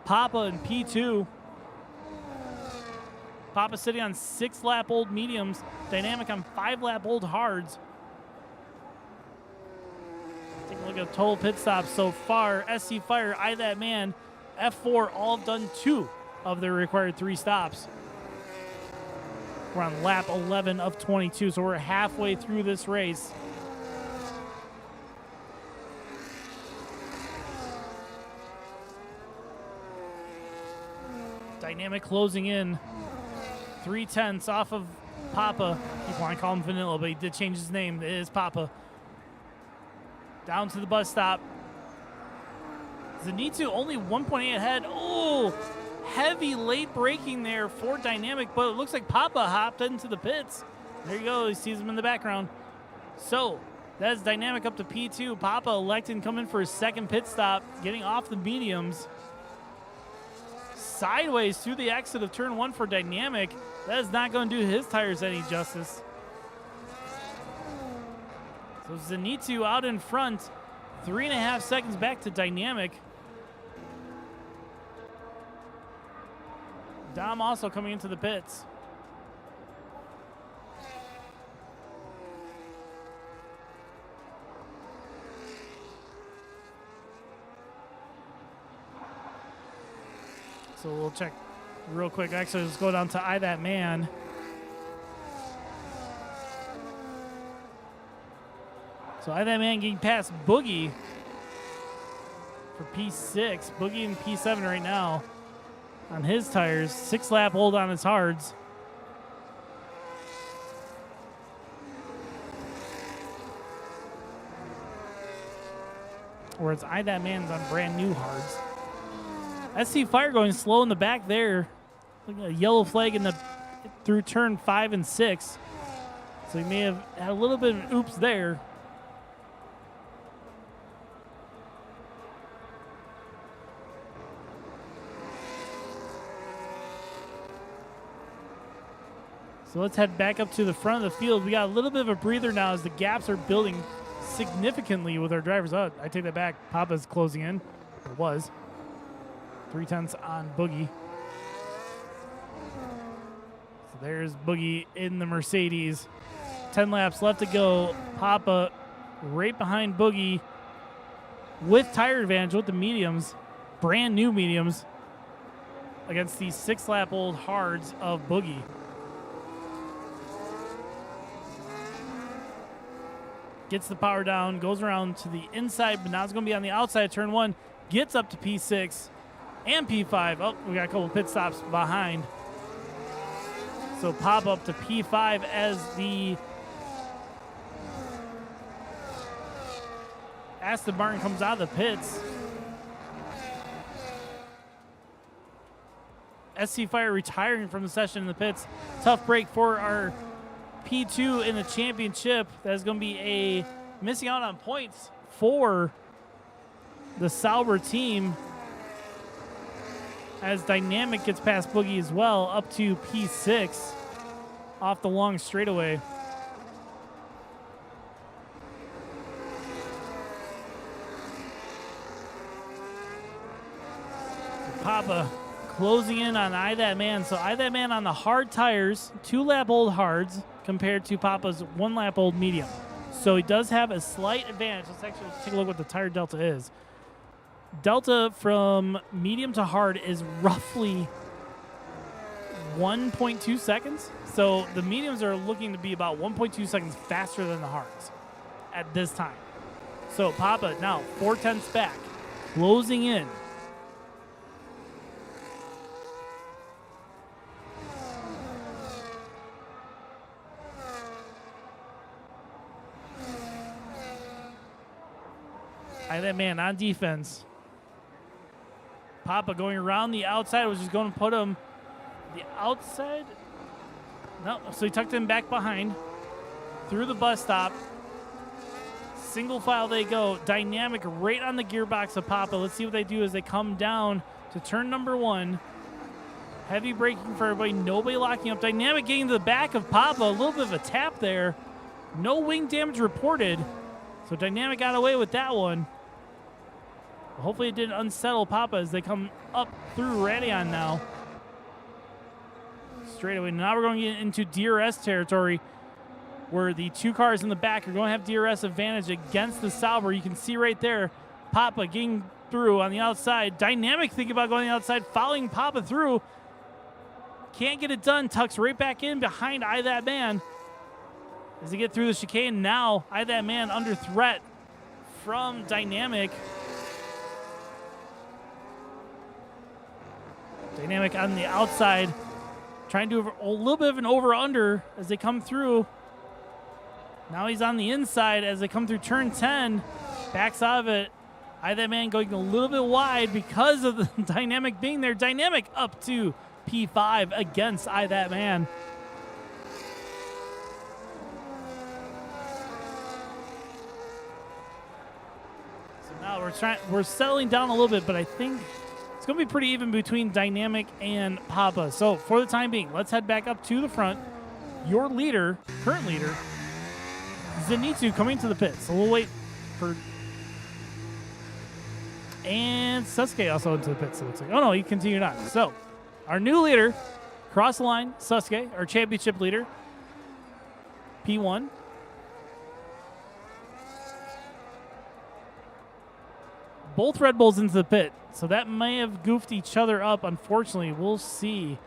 Papa in P2. Papa sitting on 6-lap-old mediums. Dynamic on 5-lap-old hards. Take a look at the total pit stops so far. SC Fire, That Man, F4 all have done 2 of their required 3 stops. We're on lap 11 of 22, so we're halfway through this race. Dynamic closing in 3/10 off of Papa. People want to call him Vanilla, but he did change his name. It is Papa. Down to the bus stop. Zenitsu only 1.8 ahead. Oh, heavy late braking there for Dynamic, but it looks like Papa hopped into the pits. There you go. He sees him in the background. So that is Dynamic up to P2. Papa electing coming for his second pit stop, getting off the mediums. Sideways through the exit of turn 1 for Dynamic. That is not going to do his tires any justice. So Zenitsu out in front. 3.5 seconds back to Dynamic. Dom also coming into the pits. So we'll check real quick. Actually, let's go down to That Man. So That Man getting past Boogie for P6. Boogie in P7 right now on his tires. 6-lap-old on his hards. Whereas That Man's on brand new hards. SC Fire going slow in the back there. Look at a yellow flag in the through turn 5 and 6. So he may have had a little bit of an oops there. So let's head back up to the front of the field. We got a little bit of a breather now as the gaps are building significantly with our drivers. Oh, I take that back. Papa's closing in. Or was. 3/10 on Boogie. So there's Boogie in the Mercedes. 10 laps left to go. Papa right behind Boogie with tire advantage with the mediums. Brand new mediums against the 6-lap-old hards of Boogie. Gets the power down, goes around to the inside, but now it's going to be on the outside of turn 1. Gets up to P6 and P5. Oh, we got a couple pit stops behind. So pop up to P5 as the Aston Martin comes out of the pits. SC Fire retiring from the session in the pits. Tough break for our P2 in the championship. That's going to be a missing out on points for the Sauber team as Dynamic gets past Boogie as well, up to P6 off the long straightaway. Papa closing in on That Man. So That Man on the hard tires, 2-lap-old hards compared to Papa's 1-lap-old medium. So he does have a slight advantage. Let's take a look what the tire delta is. Delta from medium to hard is roughly 1.2 seconds. So the mediums are looking to be about 1.2 seconds faster than the hards at this time. So Papa now 4/10 back, closing in. That man on defense. Papa going around the outside, was just going to put him the outside. No, so he tucked him back behind through the bus stop. Single file they go. Dynamic right on the gearbox of Papa. Let's see what they do as they come down to turn number 1. Heavy braking for everybody. Nobody locking up. Dynamic getting to the back of Papa. A little bit of a tap there. No wing damage reported. So Dynamic got away with that one. Hopefully it didn't unsettle Papa as they come up through Radion now. Straight away. Now we're going to get into DRS territory where the 2 cars in the back are going to have DRS advantage against the Sauber. You can see right there, Papa getting through on the outside. Dynamic thinking about going on the outside, following Papa through. Can't get it done. Tucks right back in behind I That Man. As they get through the chicane, now I That Man under threat from Dynamic. Dynamic on the outside, trying to do a little bit of an over-under as they come through. Now he's on the inside as they come through turn 10. Backs out of it. I That Man going a little bit wide because of the Dynamic being there. Dynamic up to P5 against I That Man. So now we're settling down a little bit, but I think it's going to be pretty even between Dynamic and Papa. So for the time being, let's head back up to the front. Your leader, current leader, Zenitsu coming to the pits. So we'll wait for... And Sasuke also into the pits, it looks like. Oh, no, he continued on. So our new leader, cross the line, Sasuke, our championship leader, P1. Both Red Bulls into the pit. So that may have goofed each other up, unfortunately. We'll see.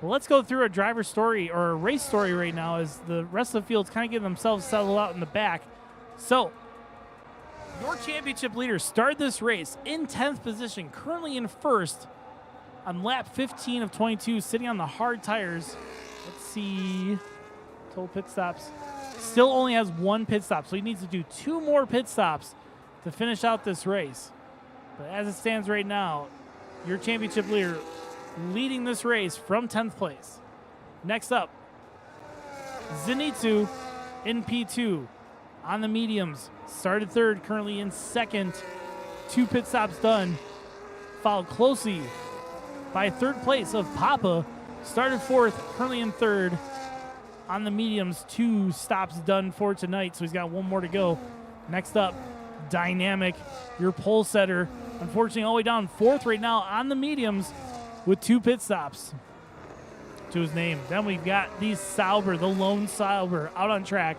Well, let's go through a driver story or a race story right now as the rest of the field's kind of getting themselves settled out in the back. So, your championship leader started this race in 10th position, currently in first on lap 15 of 22, sitting on the hard tires. Let's see. Total pit stops. Still only has 1 pit stop, so he needs to do 2 more pit stops to finish out this race. But as it stands right now, your championship leader leading this race from 10th place. Next up, Zenitsu in P2 on the mediums. Started 3rd, currently in 2nd. 2 pit stops done. Followed closely by 3rd place of Papa. Started 4th, currently in 3rd on the mediums. 2 stops done for tonight, so he's got 1 more to go. Next up, Dynamic, your pole setter. Unfortunately, all the way down 4th right now on the mediums with 2 pit stops to his name. Then we've got the Sauber, the lone Sauber, out on track.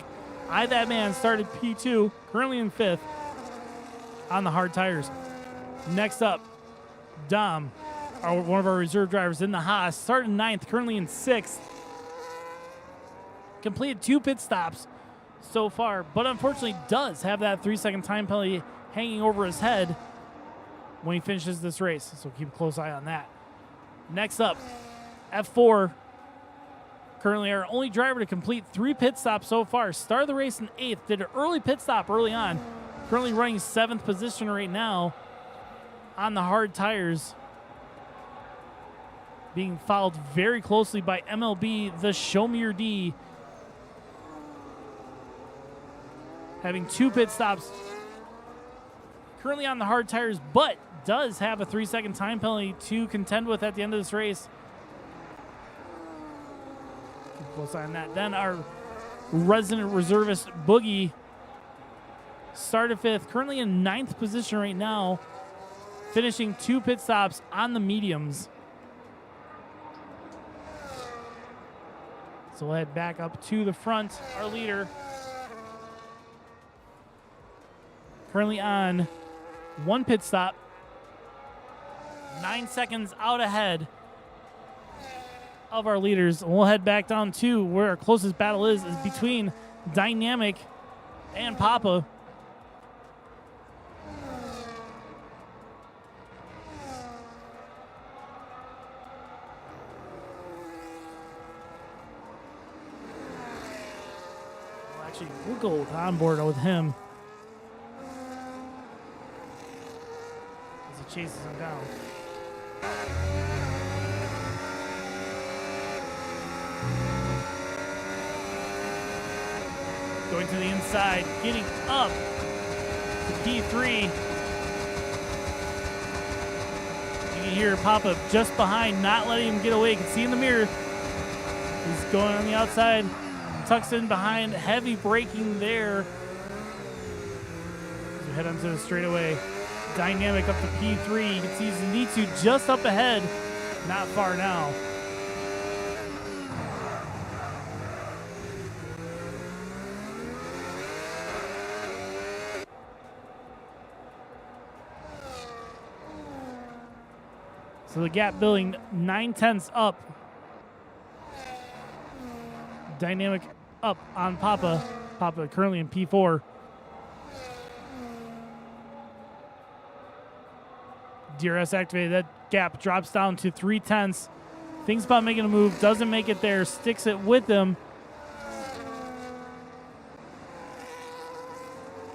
I That Man started P2, currently in 5th on the hard tires. Next up, Dom, one of our reserve drivers in the Haas, started 9th, currently in 6th. Completed 2 pit stops so far, but unfortunately does have that 3-second time penalty hanging over his head when he finishes this race. So keep a close eye on that. Next up, F4, currently our only driver to complete 3 pit stops so far. Started the race in 8th, did an early pit stop early on. Currently running 7th position right now on the hard tires. Being followed very closely by MLB, the Show Me Your D. Having 2 pit stops. Currently on the hard tires, but does have a 3-second time penalty to contend with at the end of this race. Keep a close eye on that. Then our resident reservist, Boogie, started 5th, currently in 9th position right now, finishing 2 pit stops on the mediums. So we'll head back up to the front. Our leader, currently on 1 pit stop. 9 seconds out ahead of our leaders. And we'll head back down to where our closest battle is between Dynamic and Papa. Well, actually, we'll go on board with him as he chases him down. Going to the inside, getting up to P3. You can hear Papa just behind, not letting him get away. You can see in the mirror. He's going on the outside, tucks in behind, heavy braking there. As we head onto the straightaway. Dynamic up to P3. You can see Zenitsu just up ahead, not far now. So the gap building 9/10 up. Dynamic up on Papa. Papa currently in P4. DRS activated. That gap drops down to 3/10. Thinks about making a move. Doesn't make it there. Sticks it with him.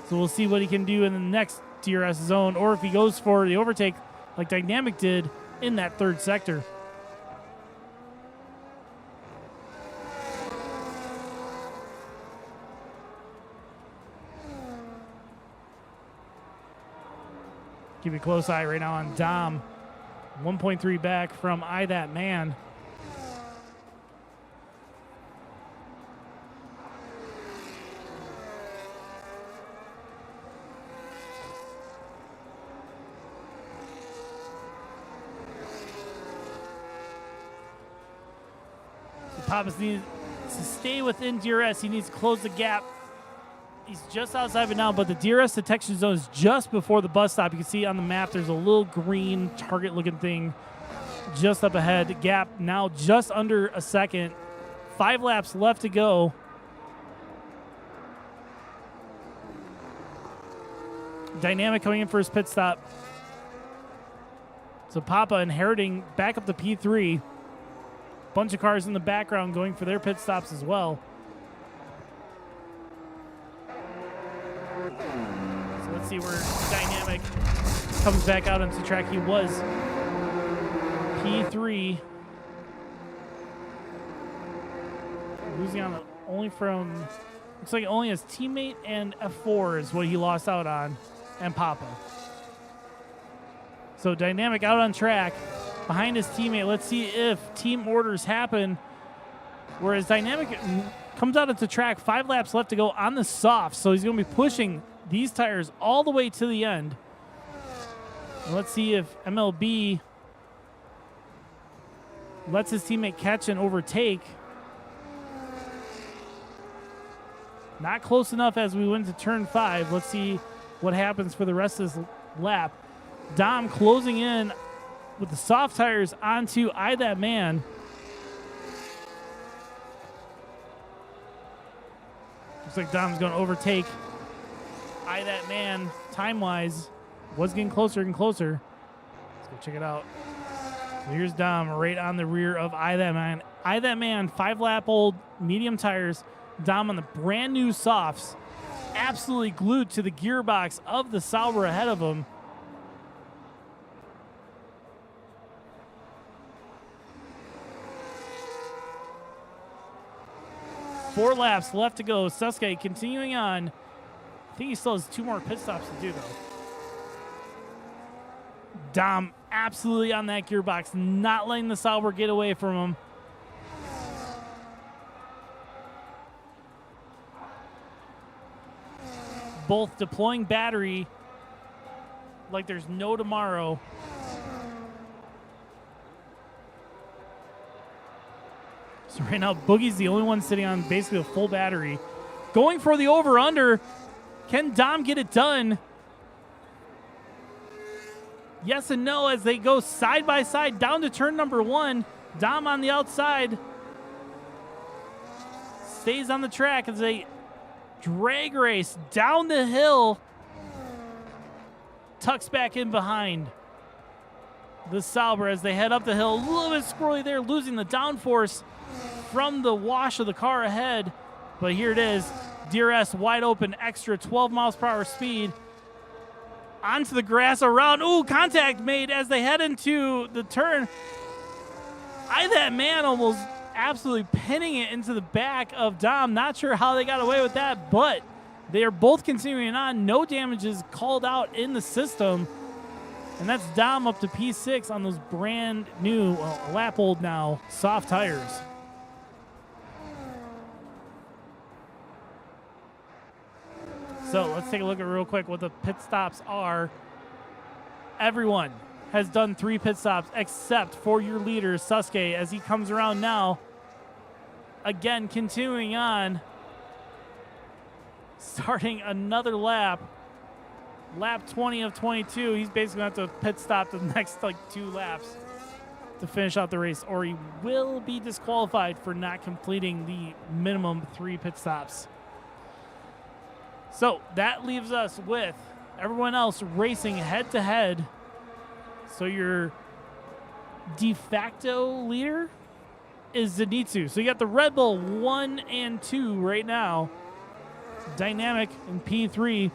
So we'll see what he can do in the next DRS zone, or if he goes for the overtake like Dynamic did in that 3rd sector. Keep a close eye right now on Dom. 1.3 back from I That Man. Papas needs to stay within DRS. He needs to close the gap. He's just outside of it now, but the DRS detection zone is just before the bus stop. You can see on the map there's a little green target-looking thing just up ahead. The gap now just under a second. 5 laps left to go. Dynamic coming in for his pit stop. So Papa inheriting back up to P3. Bunch of cars in the background going for their pit stops as well. So let's see where Dynamic comes back out onto track. He was P3. Losing on only from, looks like only his teammate and F4 is what he lost out on, and Papa. So Dynamic out on track behind his teammate. Let's see if team orders happen. Whereas Dynamic comes out into track, 5 laps left to go on the soft, so he's going to be pushing these tires all the way to the end. And let's see if MLB lets his teammate catch and overtake. Not close enough as we went to turn 5. Let's see what happens for the rest of this lap. Dom closing in with the soft tires onto I That Man. Looks like Dom's going to overtake I That Man time-wise. Was getting closer and closer. Let's go check it out. So here's Dom right on the rear of I That Man. I That Man, 5-lap-old medium tires. Dom on the brand new softs. Absolutely glued to the gearbox of the Sauber ahead of him. Four laps left to go. Sasuke continuing on. I think he still has 2 more pit stops to do, though. Dom absolutely on that gearbox, not letting the Sauber get away from him. Both deploying battery like there's no tomorrow. So right now, Boogie's the only one sitting on basically a full battery. Going for the over-under. Can Dom get it done? yes and no as they go side by side down to turn number 1. Dom on the outside stays on the track as they drag race down the hill. Tucks back in behind the Sauber as they head up the hill. A little bit squirrely there, losing the downforce from the wash of the car ahead. But here it is. DRS wide open, extra 12 miles per hour speed. Onto the grass around. Ooh, contact made as they head into the turn. That man almost absolutely pinning it into the back of Dom. Not sure how they got away with that, but they are both continuing on. No damages called out in the system. And that's Dom up to P6 on those brand new, well, a lap old now, soft tires. So let's take a look at real quick what the pit stops are. Everyone has done 3 pit stops except for your leader, Sasuke, as he comes around now. Again, continuing on. Starting another lap. Lap 20 of 22. He's basically going to have to pit stop the next 2 laps to finish out the race, or he will be disqualified for not completing the minimum 3 pit stops. So that leaves us with everyone else racing head-to-head. So your de facto leader is Zenitsu. So you got the Red Bull 1 and 2 right now. Dynamic in P3.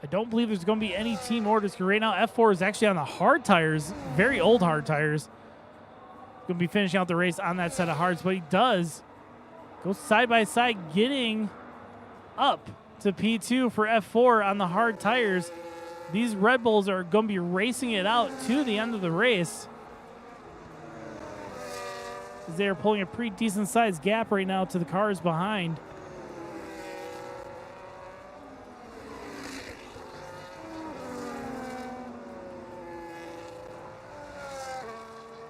I don't believe there's going to be any team orders because right now F4 is actually on the hard tires, very old hard tires. Going to be finishing out the race on that set of hards, but he does go side by side, getting up to P2 for F4 on the hard tires. These Red Bulls are going to be racing it out to the end of the race, as they are pulling a pretty decent sized gap right now to the cars behind.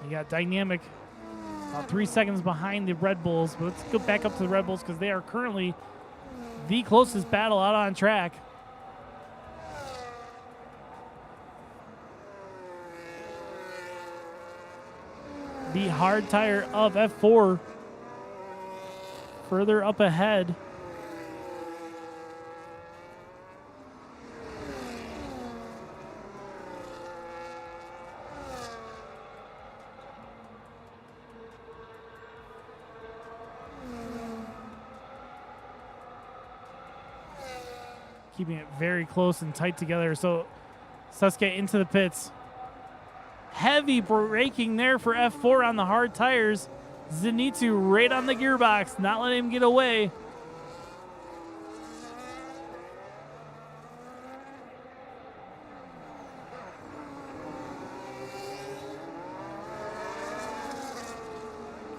You got Dynamic about 3 seconds behind the Red Bulls, but let's go back up to the Red Bulls because they are currently the closest battle out on track. The hard tire of F4 further up ahead. Keeping it very close and tight together. So Sasuke into the pits. Heavy braking there for F4 on the hard tires. Zenitsu right on the gearbox, not letting him get away.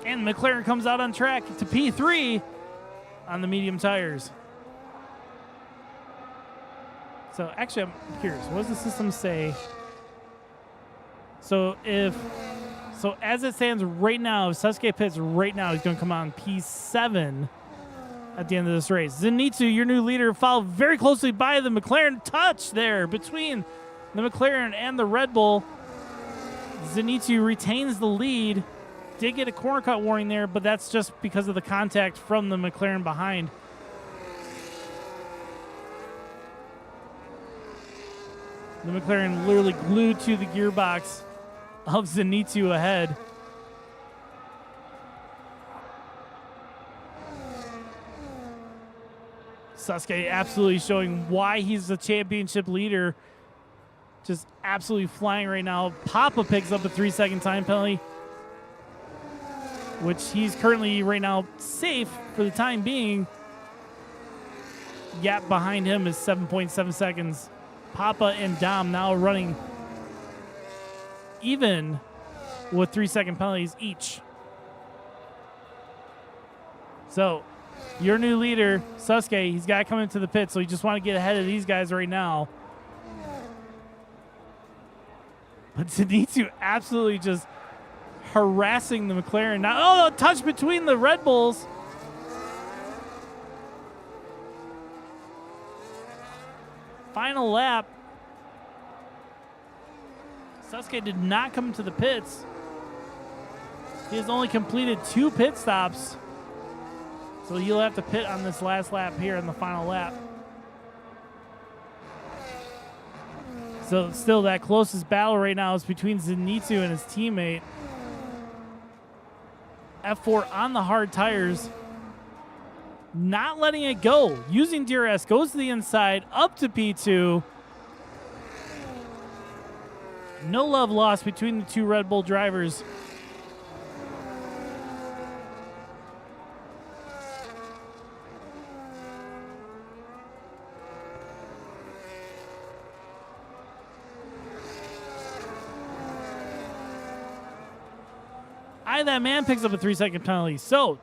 And McLaren comes out on track to P3 on the medium tires. So actually, I'm curious. What does the system say? So as it stands right now, if Sasuke pits right now, he's going to come on P7 at the end of this race. Zenitsu, your new leader, followed very closely by the McLaren. Touch there between the McLaren and the Red Bull. Zenitsu retains the lead. Did get a corner cut warning there, but that's just because of the contact from the McLaren behind. The McLaren literally glued to the gearbox of Zenitsu ahead. Sasuke absolutely showing why he's the championship leader. Just absolutely flying right now. Papa picks up a 3-second time penalty, which he's currently right now safe for the time being. Gap behind him is 7.7 seconds. Papa and Dom now running even with 3-second penalties each. So your new leader, Sasuke, he's got to come into the pit, so you just want to get ahead of these guys right now. But Zenitsu absolutely just harassing the McLaren. Now, a touch between the Red Bulls. final lap. Sasuke did not come to the pits. He has only completed 2 pit stops. So he'll have to pit on this last lap here in the final lap. So still that closest battle right now is between Zenitsu and his teammate. F4 on the hard tires. Not letting it go. Using DRS, goes to the inside, up to P2. No love lost between the 2 Red Bull drivers. That man picks up a 3-second penalty. So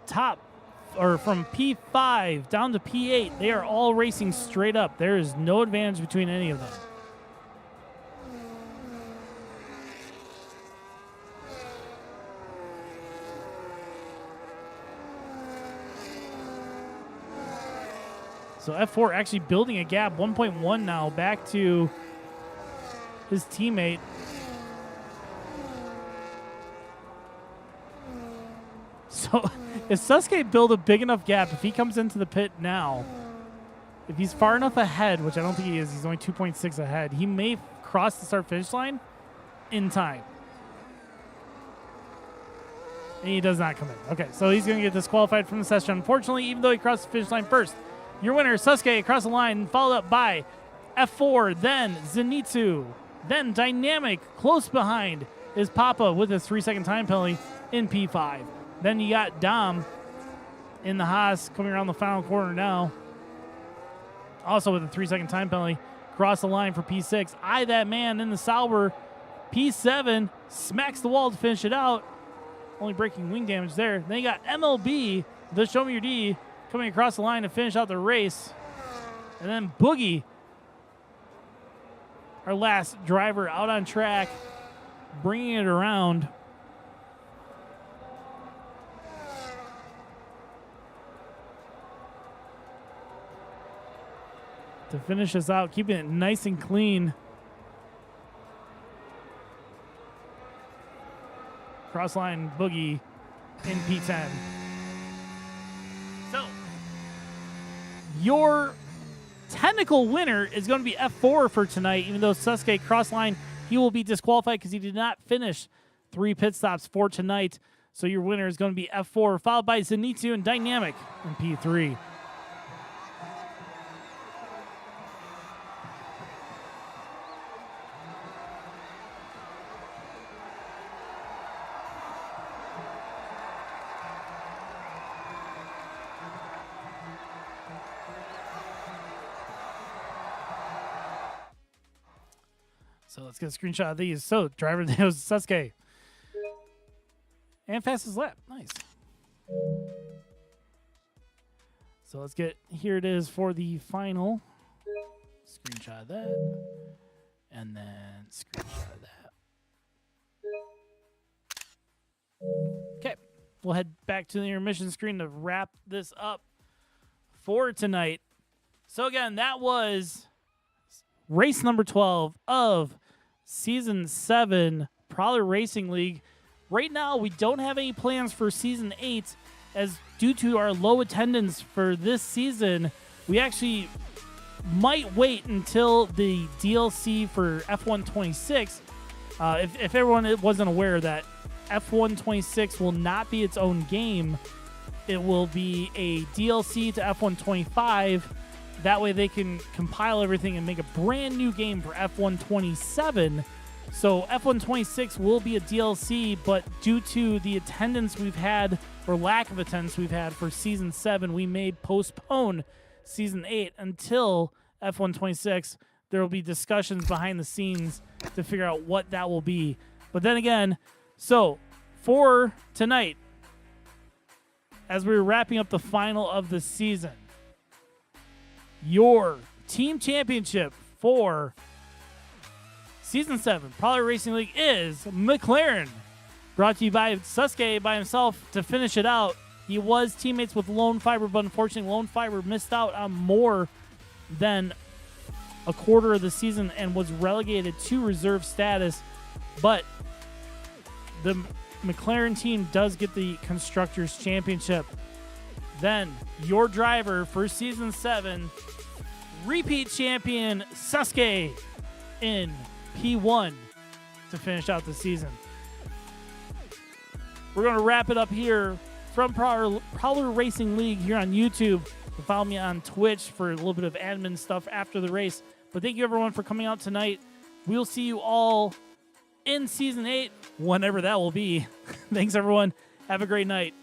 from P5 down to P8, they are all racing straight up. There is no advantage between any of them. So F4 actually building a gap, 1.1 now, back to his teammate. So if Sasuke build a big enough gap, if he comes into the pit now, if he's far enough ahead, which I don't think he is, he's only 2.6 ahead, he may cross the start-finish line in time. And he does not come in. Okay, so he's going to get disqualified from the session. Unfortunately, even though he crossed the finish line first, your winner, Sasuke, across the line, followed up by F4, then Zenitsu, then Dynamic, close behind is Papa with his 3-second time penalty in P5. Then you got Dom in the Haas coming around the final corner now. Also with a 3-second time penalty. Cross the line for P6. That man in the Sauber. P7 smacks the wall to finish it out. Only breaking wing damage there. Then you got MLB, the Show Me Your D, coming across the line to finish out the race. And then Boogie, our last driver out on track, bringing it around. To finish us out, keeping it nice and clean. Crossline Boogie in P10. So, your technical winner is going to be F4 for tonight, even though Sasuke crossline, he will be disqualified because he did not finish 3 pit stops for tonight. So your winner is going to be F4, followed by Zenitsu and Dynamic in P3. So let's get a screenshot of these. So driver nails Sasuke. And fastest lap. Nice. So let's get, here it is for the final. Screenshot of that. And then screenshot of that. Okay. We'll head back to the intermission screen to wrap this up for tonight. So again, that was race number 12 of Season 7 Prowler Racing League. Right now, we don't have any plans for Season 8, as due to our low attendance for this season, we actually might wait until the DLC for F126. If everyone wasn't aware that F126 will not be its own game, it will be a DLC to F125. That way they can compile everything and make a brand new game for F127. So F126 will be a DLC, but due to the attendance we've had, or lack of attendance we've had for Season 7, we may postpone Season 8 until F126. There will be discussions behind the scenes to figure out what that will be. But then again, so for tonight, as we're wrapping up the final of the season, your team championship for Season 7 Prowler Racing League is McLaren. Brought to you by Sasuke by himself to finish it out. He was teammates with Lone Fiber, but unfortunately Lone Fiber missed out on more than a quarter of the season and was relegated to reserve status, but the McLaren team does get the Constructors' Championship. Then, your driver for Season 7, repeat champion Sasuke in P1 to finish out the season. We're going to wrap it up here from Prowler Racing League here on YouTube. You can follow me on Twitch for a little bit of admin stuff after the race. But thank you, everyone, for coming out tonight. We'll see you all in Season 8, whenever that will be. Thanks, everyone. Have a great night.